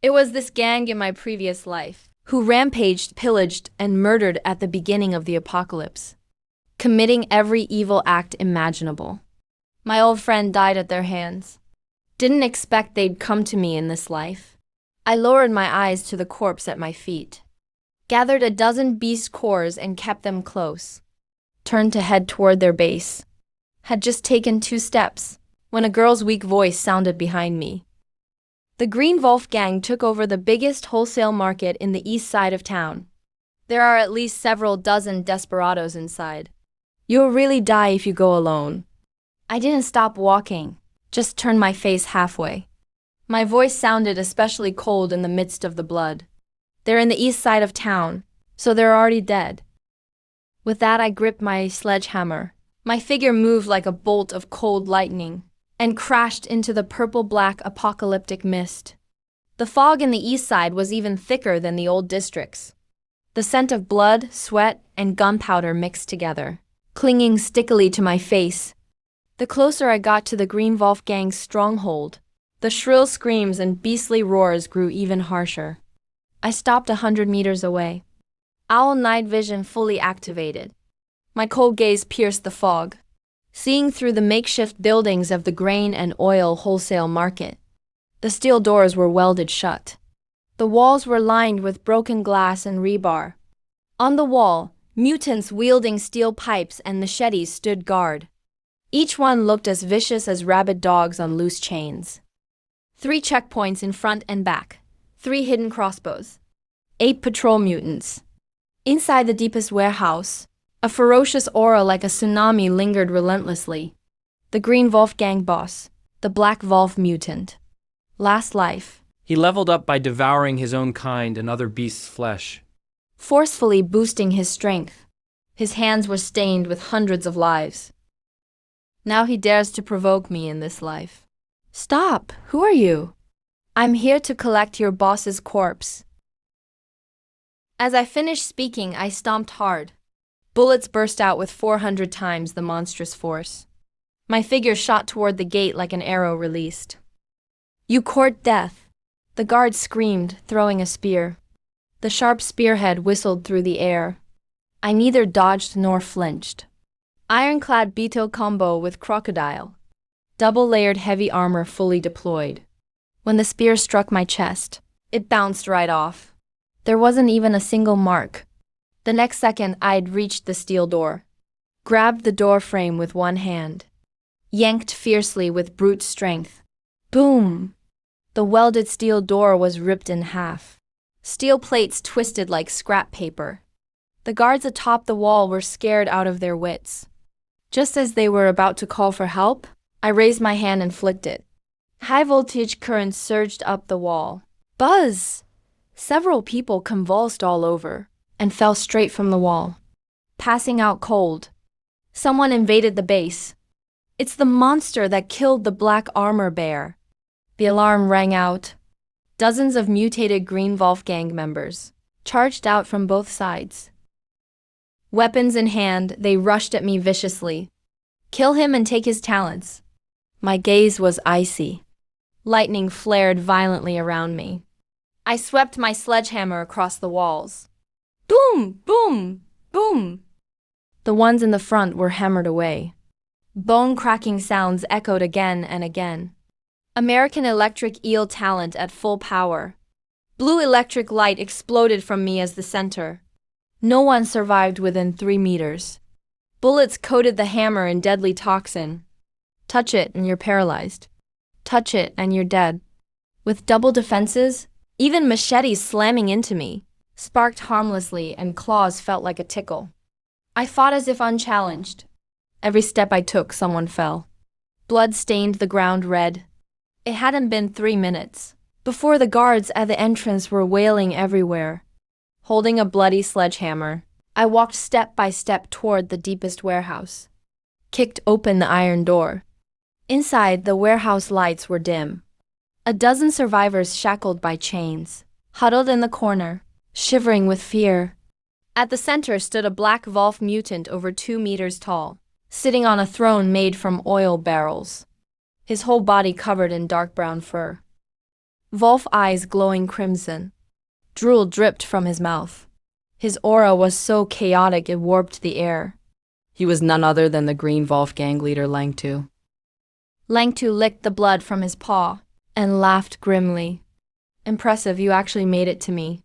It was this gang in my previous life, who rampaged, pillaged, and murdered at the beginning of the apocalypse, committing every evil act imaginable. My old friend died at their hands. Didn't expect they'd come to me in this life. I lowered my eyes to the corpse at my feet, gathered a dozen beast cores and kept them close, turned to head toward their base. Had just taken 2 steps when a girl's weak voice sounded behind me. The Green Wolf gang took over the biggest wholesale market in the east side of town. There are at least several dozen desperados inside. You'll really die if you go alone. I didn't stop walking, just turned my face halfway. My voice sounded especially cold in the midst of the blood. They're in the east side of town, so they're already dead. With that, I gripped my sledgehammer. My figure moved like a bolt of cold lightning and crashed into the purple-black apocalyptic mist. The fog in the east side was even thicker than the old districts. The scent of blood, sweat, and gunpowder mixed together, clinging stickily to my face. The closer I got to the Green Wolf gang's stronghold, the shrill screams and beastly roars grew even harsher. I stopped 100 meters away. Owl night vision fully activated. My cold gaze pierced the fog, seeing through the makeshift buildings of the grain and oil wholesale market. The steel doors were welded shut. The walls were lined with broken glass and rebar. On the wall, mutants wielding steel pipes and machetes stood guard. Each one looked as vicious as rabid dogs on loose chains. 3 checkpoints in front and back, 3 hidden crossbows, 8 patrol mutants. Inside the deepest warehouse, a ferocious aura like a tsunami lingered relentlessly. The Green Wolf gang boss, the Black Wolf mutant. Last life. He leveled up by devouring his own kind and other beasts' flesh, Forcefully boosting his strength. His hands were stained with hundreds of lives. Now he dares to provoke me in this life. Stop! Who are you? I'm here to collect your boss's corpse. As I finished speaking, I stomped hard. Bullets burst out with 400 times the monstrous force. My figure shot toward the gate like an arrow released. You court death. The guard screamed, throwing a spear. The sharp spearhead whistled through the air. I neither dodged nor flinched. Ironclad Beetle combo with crocodile. Double-layered heavy armor fully deployed. When the spear struck my chest, it bounced right off. There wasn't even a single mark. The next second, I'd reached the steel door. Grabbed the door frame with one hand. Yanked fiercely with brute strength. Boom! The welded steel door was ripped in half. Steel plates twisted like scrap paper. The guards atop the wall were scared out of their wits. Just as they were about to call for help, I raised my hand and flicked it. High-voltage currents surged up the wall. Buzz! Several people convulsed all over and fell straight from the wall, passing out cold. Someone invaded the base. It's the monster that killed the black armor bear. The alarm rang out. Dozens of mutated Green Wolf gang members charged out from both sides. Weapons in hand, they rushed at me viciously. Kill him and take his talents. My gaze was icy. Lightning flared violently around me. I swept my sledgehammer across the walls. Boom! Boom! Boom! The ones in the front were hammered away. Bone-cracking sounds echoed again and again. American Electric eel talent at full power. Blue electric light exploded from me as the center. No one survived within 3 meters. Bullets coated the hammer in deadly toxin. Touch it and you're paralyzed. Touch it and you're dead. With double defenses, even machetes slamming into me, sparked harmlessly and claws felt like a tickle. I fought as if unchallenged. Every step I took, someone fell. Blood stained the ground red. It hadn't been 3 minutes before the guards at the entrance were wailing everywhere. Holding a bloody sledgehammer, I walked step by step toward the deepest warehouse. Kicked open the iron door. Inside, the warehouse lights were dim. A dozen survivors shackled by chains, huddled in the corner, shivering with fear. At the center stood a black Wolf mutant over 2 meters tall, sitting on a throne made from oil barrels, his whole body covered in dark brown fur. Wolf eyes glowing crimson. Drool dripped from his mouth. His aura was so chaotic it warped the air. He was none other than the Green Wolf gang leader Langtu. Langtu licked the blood from his paw and laughed grimly. Impressive, you actually made it to me.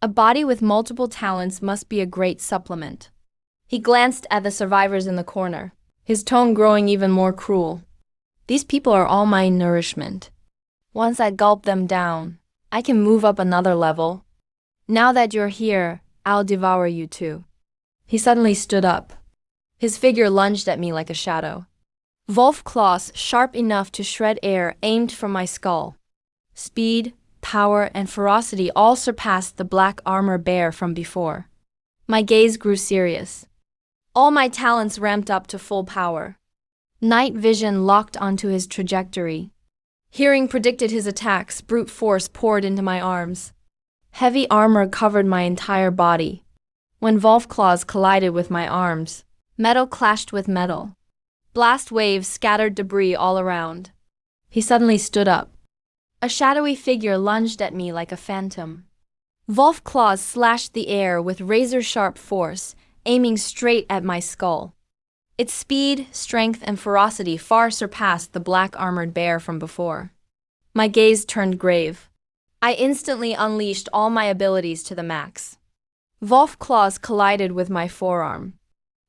A body with multiple talents must be a great supplement. He glanced at the survivors in the corner, his tone growing even more cruel. These people are all my nourishment. Once I gulp them down, I can move up another level. Now that you're here, I'll devour you too. He suddenly stood up. His figure lunged at me like a shadow. Wolf claws, sharp enough to shred air, aimed from my skull. Speed, power, and ferocity all surpassed the black armor bear from before. My gaze grew serious. All my talents ramped up to full power. Night vision locked onto his trajectory. Hearing predicted his attacks, brute force poured into my arms. Heavy armor covered my entire body. When Wolf claws collided with my arms, metal clashed with metal. Blast waves scattered debris all around. He suddenly stood up. A shadowy figure lunged at me like a phantom. Wolf claws slashed the air with razor-sharp force, aiming straight at my skull. Its speed, strength, and ferocity far surpassed the black-armored bear from before. My gaze turned grave. I instantly unleashed all my abilities to the max. Wolf claws collided with my forearm.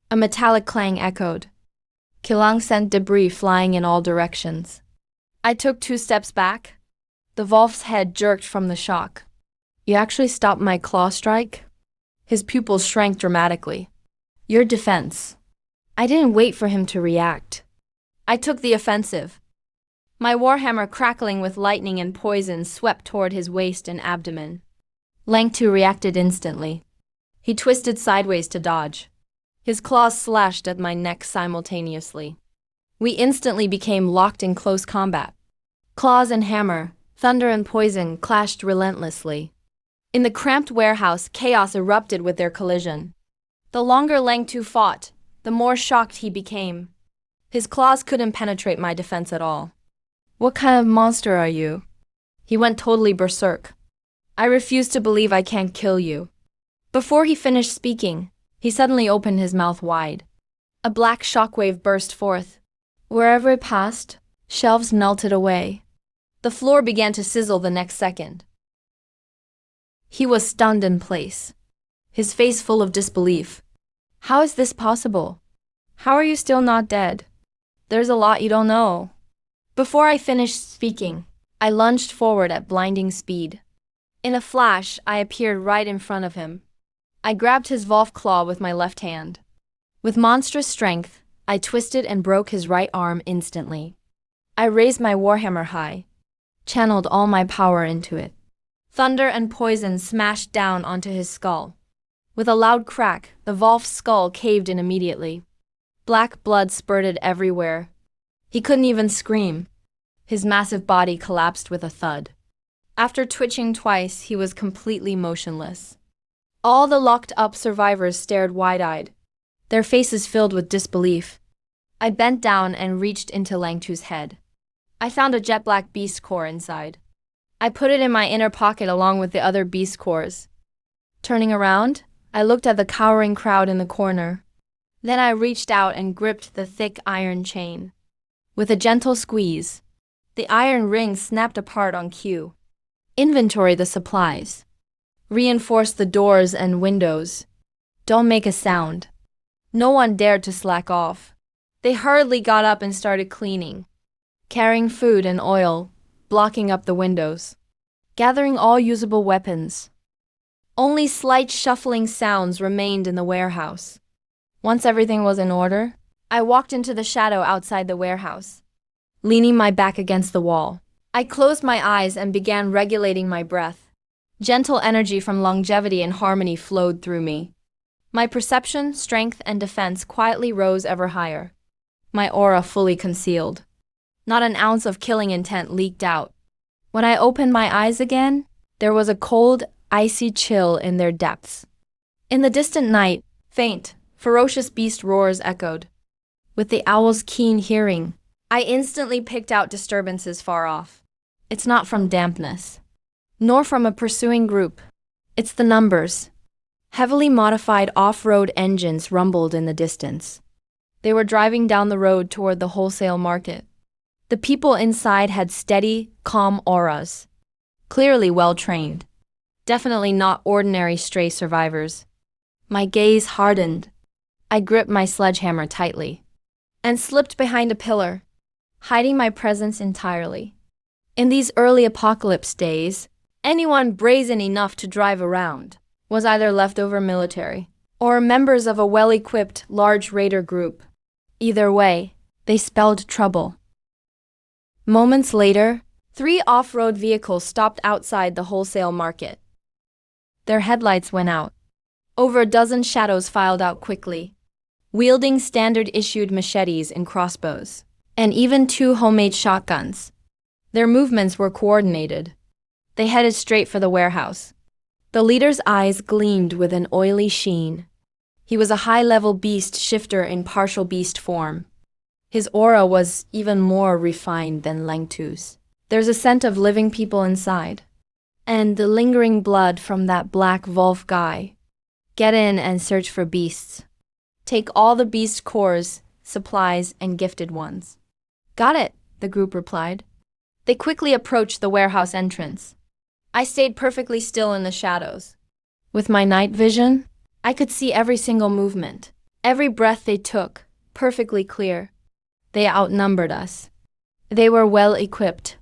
A metallic clang echoed. Kilang sent debris flying in all directions. I took 2 steps back. The Wolf's head jerked from the shock. You actually stopped my claw strike? His pupils shrank dramatically. Your defense. I didn't wait for him to react. I took the offensive. My warhammer crackling with lightning and poison swept toward his waist and abdomen. Langtu reacted instantly. He twisted sideways to dodge. His claws slashed at my neck simultaneously. We instantly became locked in close combat. Claws and hammer, thunder and poison clashed relentlessly. In the cramped warehouse, chaos erupted with their collision. The longer Langtu fought, the more shocked he became. His claws couldn't penetrate my defense at all. What kind of monster are you? He went totally berserk. I refuse to believe I can't kill you. Before he finished speaking, he suddenly opened his mouth wide. A black shockwave burst forth. Wherever it passed, shelves melted away. The floor began to sizzle the next second. He was stunned in place, his face full of disbelief. How is this possible? How are you still not dead? There's a lot you don't know. Before I finished speaking, I lunged forward at blinding speed. In a flash, I appeared right in front of him. I grabbed his Wolf claw with my left hand. With monstrous strength, I twisted and broke his right arm instantly. I raised my warhammer high, channeled all my power into it. Thunder and poison smashed down onto his skull. With a loud crack, the Wolf's skull caved in immediately. Black blood spurted everywhere. He couldn't even scream. His massive body collapsed with a thud. After twitching twice, he was completely motionless. All the locked-up survivors stared wide-eyed, their faces filled with disbelief. I bent down and reached into Langtu's head. I found a jet-black beast core inside. I put it in my inner pocket along with the other beast cores. Turning around, I looked at the cowering crowd in the corner. Then I reached out and gripped the thick iron chain. With a gentle squeeze, the iron ring snapped apart on cue. Inventory the supplies. Reinforce the doors and windows. Don't make a sound. No one dared to slack off. They hurriedly got up and started cleaning, carrying food and oil, blocking up the windows, gathering all usable weapons. Only slight shuffling sounds remained in the warehouse. Once everything was in order, I walked into the shadow outside the warehouse. Leaning my back against the wall, I closed my eyes and began regulating my breath. Gentle energy from longevity and harmony flowed through me. My perception, strength, and defense quietly rose ever higher. My aura fully concealed. Not an ounce of killing intent leaked out. When I opened my eyes again, there was a cold, icy chill in their depths. In the distant night, faint, ferocious beast roars echoed. With the owl's keen hearing, I instantly picked out disturbances far off. It's not from dampness, nor from a pursuing group. It's the numbers. Heavily modified off-road engines rumbled in the distance. They were driving down the road toward the wholesale market. The people inside had steady, calm auras. Clearly well-trained. Definitely not ordinary stray survivors. My gaze hardened. I gripped my sledgehammer tightly and slipped behind a pillar, hiding my presence entirely. In these early apocalypse days, anyone brazen enough to drive around was either leftover military or members of a well-equipped large raider group. Either way, they spelled trouble. Moments later, 3 off-road vehicles stopped outside the wholesale market. Their headlights went out. Over a dozen shadows filed out quickly, wielding standard-issued machetes and crossbows, and even 2 homemade shotguns. Their movements were coordinated. They headed straight for the warehouse. The leader's eyes gleamed with an oily sheen. He was a high-level beast shifter in partial beast form. His aura was even more refined than Lengtu's. There's a scent of living people inside. And the lingering blood from that black Wolf guy. Get in and search for beasts. Take all the beast cores, supplies, and gifted ones. Got it, the group replied. They quickly approached the warehouse entrance. I stayed perfectly still in the shadows. With my night vision, I could see every single movement, every breath they took, perfectly clear. They outnumbered us. They were well equipped.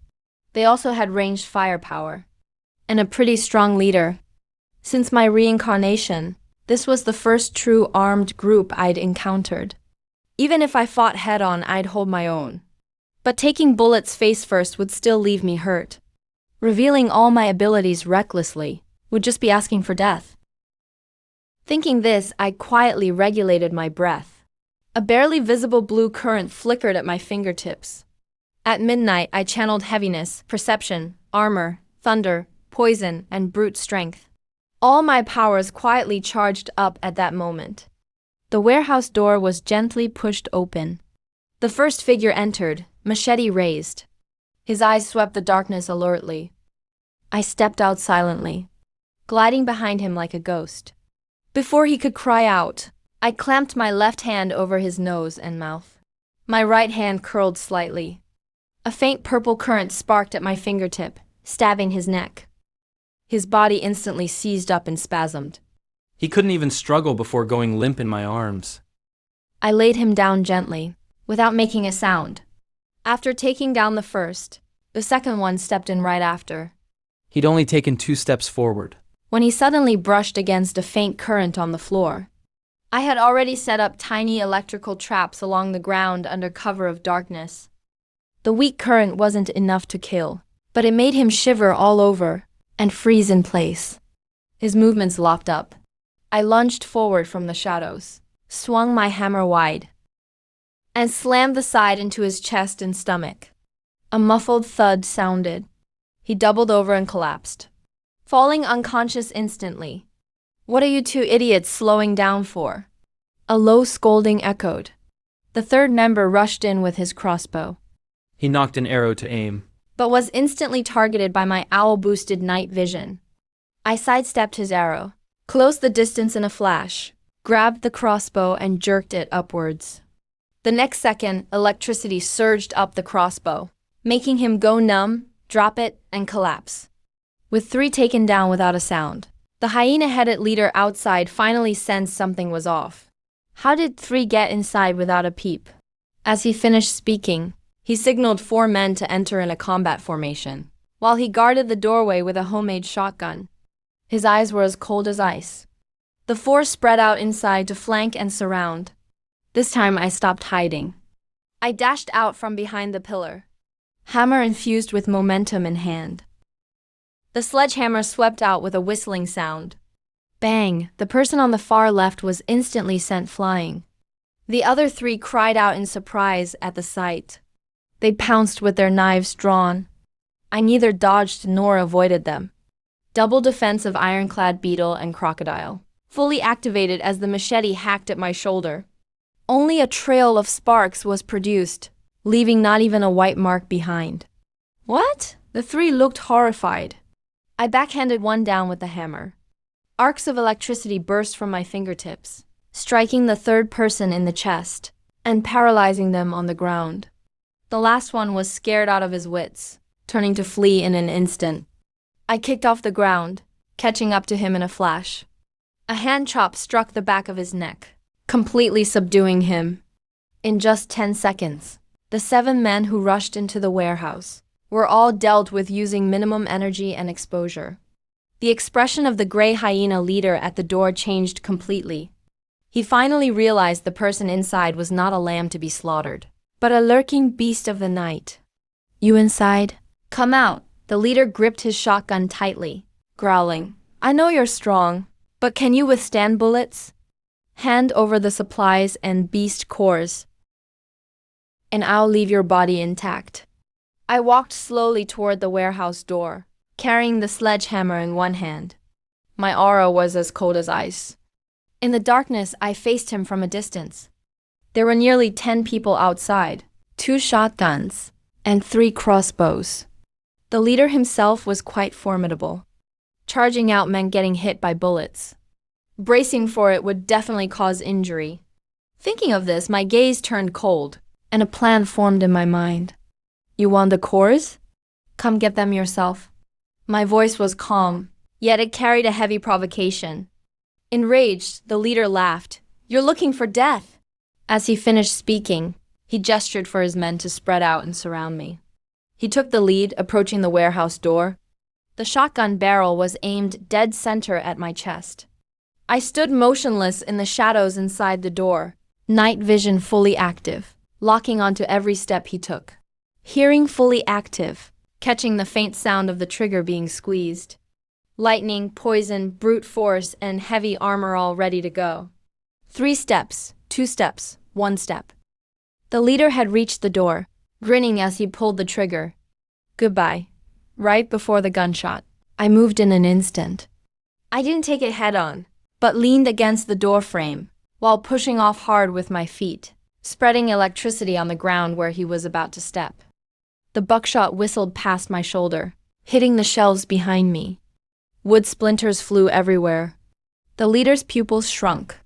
They also had ranged firepower. And a pretty strong leader. Since my reincarnation, this was the first true armed group I'd encountered. Even if I fought head-on, I'd hold my own. But taking bullets face first would still leave me hurt. Revealing all my abilities recklessly would just be asking for death. Thinking this, I quietly regulated my breath. A barely visible blue current flickered at my fingertips. At midnight, I channeled heaviness, perception, armor, thunder, poison, and brute strength. All my powers quietly charged up at that moment. The warehouse door was gently pushed open. The first figure entered, machete raised. His eyes swept the darkness alertly. I stepped out silently, gliding behind him like a ghost. Before he could cry out, I clamped my left hand over his nose and mouth. My right hand curled slightly. A faint purple current sparked at my fingertip, stabbing his neck. His body instantly seized up and spasmed. He couldn't even struggle before going limp in my arms. I laid him down gently, without making a sound. After taking down the first, the second one stepped in right after. He'd only taken 2 steps forward when he suddenly brushed against a faint current on the floor. I had already set up tiny electrical traps along the ground under cover of darkness. The weak current wasn't enough to kill, but it made him shiver all over and freeze in place. His movements locked up. I lunged forward from the shadows, swung my hammer wide, and slammed the side into his chest and stomach. A muffled thud sounded. He doubled over and collapsed, falling unconscious instantly. What are you 2 idiots slowing down for? A low scolding echoed. The third member rushed in with his crossbow. He knocked an arrow to aim, but was instantly targeted by my owl-boosted night vision. I sidestepped his arrow, closed the distance in a flash, grabbed the crossbow and jerked it upwards. The next second, electricity surged up the crossbow, making him go numb, drop it, and collapse. With 3 taken down without a sound, the hyena-headed leader outside finally sensed something was off. How did 3 get inside without a peep? As he finished speaking, he signaled 4 men to enter in a combat formation, while he guarded the doorway with a homemade shotgun. His eyes were as cold as ice. The four spread out inside to flank and surround. This time I stopped hiding. I dashed out from behind the pillar, hammer infused with momentum in hand. The sledgehammer swept out with a whistling sound. Bang! The person on the far left was instantly sent flying. The other three cried out in surprise at the sight. They pounced with their knives drawn. I neither dodged nor avoided them. Double defense of ironclad beetle and crocodile, fully activated as the machete hacked at my shoulder. Only a trail of sparks was produced, leaving not even a white mark behind. What? The three looked horrified. I backhanded one down with the hammer. Arcs of electricity burst from my fingertips, striking the third person in the chest and paralyzing them on the ground. The last one was scared out of his wits, turning to flee in an instant. I kicked off the ground, catching up to him in a flash. A hand chop struck the back of his neck, completely subduing him. In just 10 seconds, the 7 men who rushed into the warehouse were all dealt with using minimum energy and exposure. The expression of the gray hyena leader at the door changed completely. He finally realized the person inside was not a lamb to be slaughtered, but a lurking beast of the night. You inside? Come out. The leader gripped his shotgun tightly, growling, I know you're strong, but can you withstand bullets? Hand over the supplies and beast cores, and I'll leave your body intact. I walked slowly toward the warehouse door, carrying the sledgehammer in one hand. My aura was as cold as ice. In the darkness, I faced him from a distance. There were nearly 10 people outside, 2 shotguns, and 3 crossbows. The leader himself was quite formidable. Charging out meant getting hit by bullets. Bracing for it would definitely cause injury. Thinking of this, my gaze turned cold, and a plan formed in my mind. You want the cores? Come get them yourself. My voice was calm, yet it carried a heavy provocation. Enraged, the leader laughed. You're looking for death. As he finished speaking, he gestured for his men to spread out and surround me. He took the lead, approaching the warehouse door. The shotgun barrel was aimed dead center at my chest. I stood motionless in the shadows inside the door, night vision fully active, locking onto every step he took. Hearing fully active, catching the faint sound of the trigger being squeezed. Lightning, poison, brute force, and heavy armor all ready to go. 3 steps, 2 steps, 1 step. The leader had reached the door, grinning as he pulled the trigger. Goodbye. Right before the gunshot, I moved in an instant. I didn't take it head-on, but leaned against the door frame, while pushing off hard with my feet, spreading electricity on the ground where he was about to step. The buckshot whistled past my shoulder, hitting the shelves behind me. Wood splinters flew everywhere. The leader's pupils shrunk.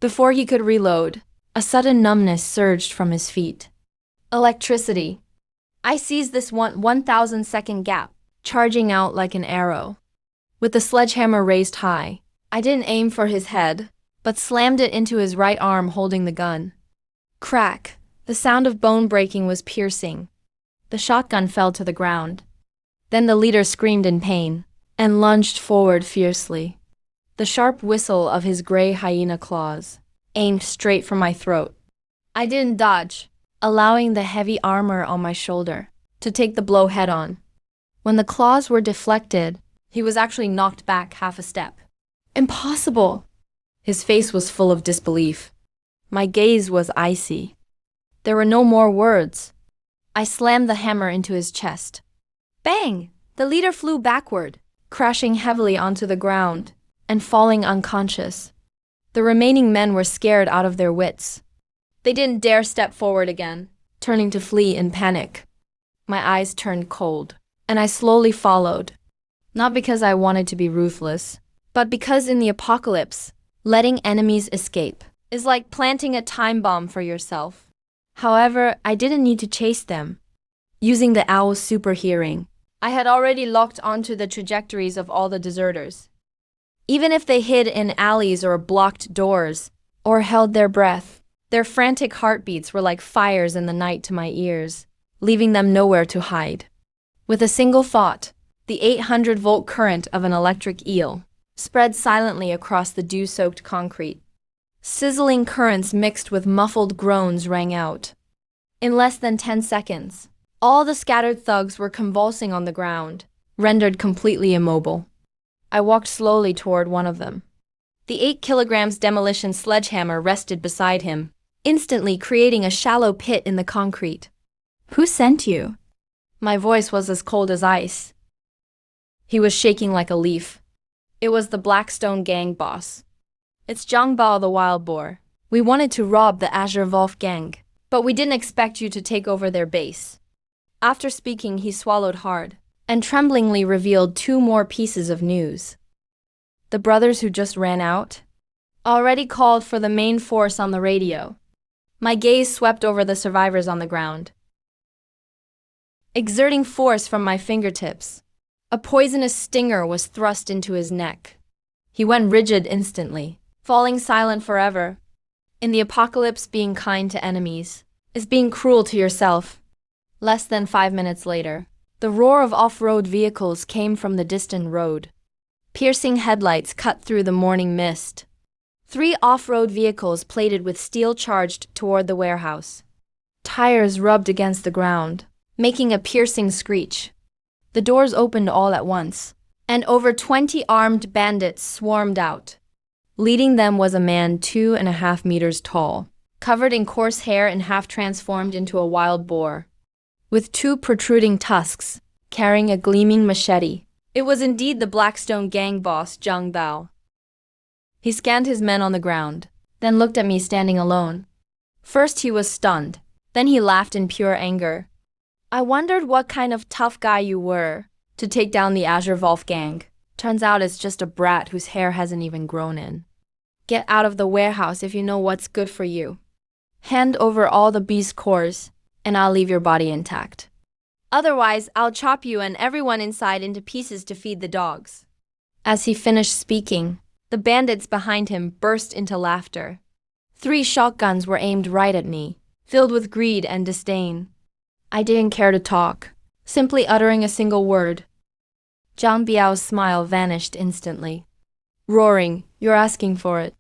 Before he could reload, a sudden numbness surged from his feet. Electricity. I seized this 1,000-second gap, charging out like an arrow. With the sledgehammer raised high, I didn't aim for his head, but slammed it into his right arm holding the gun. Crack. The sound of bone breaking was piercing. The shotgun fell to the ground. Then the leader screamed in pain and lunged forward fiercely. The sharp whistle of his gray hyena claws aimed straight for my throat. I didn't dodge, allowing the heavy armor on my shoulder to take the blow head-on. When the claws were deflected, he was actually knocked back half a step. Impossible! His face was full of disbelief. My gaze was icy. There were no more words. I slammed the hammer into his chest. Bang! The leader flew backward, crashing heavily onto the ground and falling unconscious. The remaining men were scared out of their wits. They didn't dare step forward again, turning to flee in panic. My eyes turned cold, and I slowly followed. Not because I wanted to be ruthless, but because in the apocalypse, letting enemies escape is like planting a time bomb for yourself. However, I didn't need to chase them. Using the owl's super hearing, I had already locked onto the trajectories of all the deserters. Even if they hid in alleys or blocked doors, or held their breath, their frantic heartbeats were like fires in the night to my ears, leaving them nowhere to hide. With a single thought, the 800-volt current of an electric eel spread silently across the dew-soaked concrete. Sizzling currents mixed with muffled groans rang out. In less than 10 seconds, all the scattered thugs were convulsing on the ground, rendered completely immobile. I walked slowly toward one of them. The 8 kilograms demolition sledgehammer rested beside him, instantly creating a shallow pit in the concrete. "Who sent you?" My voice was as cold as ice. He was shaking like a leaf. It was the Blackstone gang boss. "It's Zhang Bao the Wild Boar. We wanted to rob the Azure Wolf gang, but we didn't expect you to take over their base." After speaking, he swallowed hard and tremblingly revealed 2 more pieces of news. The brothers who just ran out already called for the main force on the radio. My gaze swept over the survivors on the ground. Exerting force from my fingertips, a poisonous stinger was thrust into his neck. He went rigid instantly, falling silent forever. In the apocalypse, being kind to enemies is being cruel to yourself. Less than 5 minutes later, the roar of off-road vehicles came from the distant road. Piercing headlights cut through the morning mist. 3 off-road vehicles plated with steel charged toward the warehouse. Tires rubbed against the ground, making a piercing screech. The doors opened all at once, and over 20 armed bandits swarmed out. Leading them was a man 2.5 meters tall, covered in coarse hair and half transformed into a wild boar, with 2 protruding tusks, carrying a gleaming machete. It was indeed the Blackstone gang boss, Zhang Bao. He scanned his men on the ground, then looked at me standing alone. First he was stunned, then he laughed in pure anger. "I wondered what kind of tough guy you were to take down the Azure Wolf gang. Turns out it's just a brat whose hair hasn't even grown in. Get out of the warehouse if you know what's good for you. Hand over all the beast cores, and I'll leave your body intact. Otherwise, I'll chop you and everyone inside into pieces to feed the dogs." As he finished speaking, the bandits behind him burst into laughter. 3 shotguns were aimed right at me, filled with greed and disdain. I didn't care to talk, simply uttering a single word. Zhang Biao's smile vanished instantly. Roaring, "You're asking for it."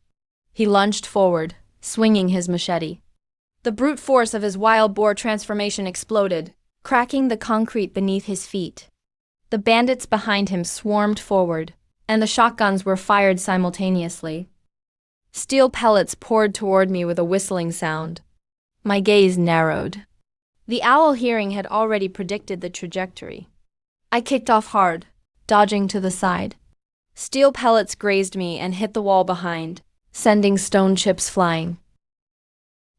He lunged forward, swinging his machete. The brute force of his wild boar transformation exploded, cracking the concrete beneath his feet. The bandits behind him swarmed forward, and the shotguns were fired simultaneously. Steel pellets poured toward me with a whistling sound. My gaze narrowed. The owl hearing had already predicted the trajectory. I kicked off hard, dodging to the side. Steel pellets grazed me and hit the wall behind, sending stone chips flying.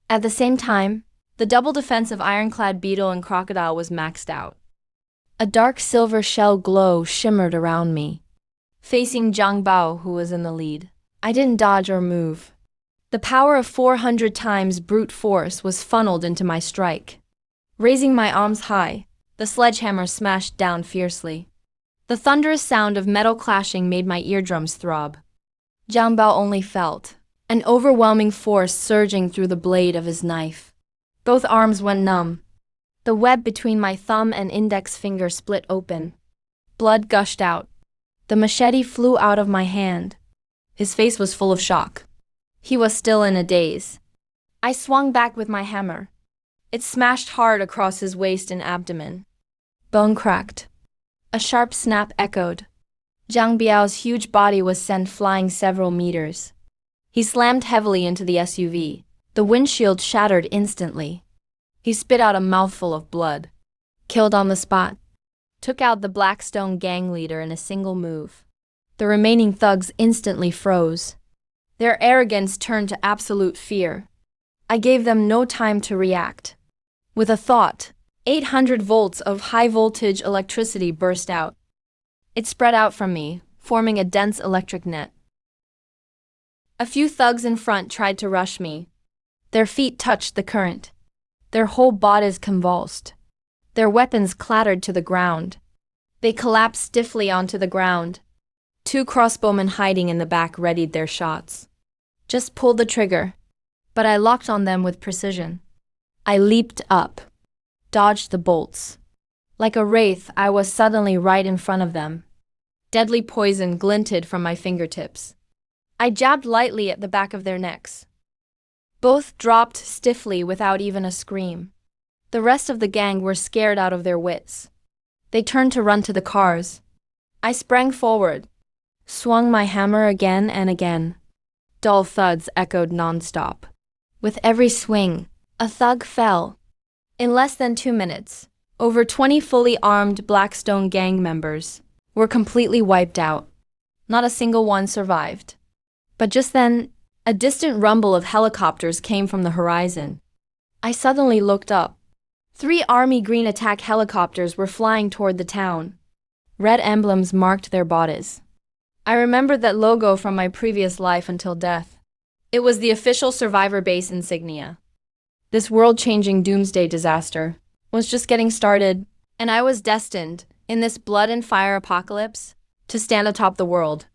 At the same time, the double defense of ironclad beetle and crocodile was maxed out. A dark silver shell glow shimmered around me. Facing Zhang Bao, who was in the lead, I didn't dodge or move. The power of 400 times brute force was funneled into my strike. Raising my arms high, the sledgehammer smashed down fiercely. The thunderous sound of metal clashing made my eardrums throb. Zhang Bao only felt an overwhelming force surging through the blade of his knife. Both arms went numb. The web between my thumb and index finger split open. Blood gushed out. The machete flew out of my hand. His face was full of shock. He was still in a daze. I swung back with my hammer. It smashed hard across his waist and abdomen. Bone cracked. A sharp snap echoed. Zhang Biao's huge body was sent flying several meters. He slammed heavily into the SUV. The windshield shattered instantly. He spit out a mouthful of blood. Killed on the spot. Took out the Blackstone gang leader in a single move. The remaining thugs instantly froze. Their arrogance turned to absolute fear. I gave them no time to react. With a thought, 800 volts of high-voltage electricity burst out. It spread out from me, forming a dense electric net. A few thugs in front tried to rush me. Their feet touched the current. Their whole bodies convulsed. Their weapons clattered to the ground. They collapsed stiffly onto the ground. 2 crossbowmen hiding in the back readied their shots. Just pulled the trigger, but I locked on them with precision. I leaped up, dodged the bolts. Like a wraith, I was suddenly right in front of them. Deadly poison glinted from my fingertips. I jabbed lightly at the back of their necks. Both dropped stiffly without even a scream. The rest of the gang were scared out of their wits. They turned to run to the cars. I sprang forward, swung my hammer again and again. Dull thuds echoed nonstop. With every swing, a thug fell. In less than 2 minutes, over 20 fully armed Blackstone gang members were completely wiped out. Not a single one survived. But just then, a distant rumble of helicopters came from the horizon. I suddenly looked up. 3 Army green attack helicopters were flying toward the town. Red emblems marked their bodies. I remembered that logo from my previous life until death. It was the official survivor base insignia. This world-changing doomsday disaster was just getting started, and I was destined, in this blood and fire apocalypse, to stand atop the world.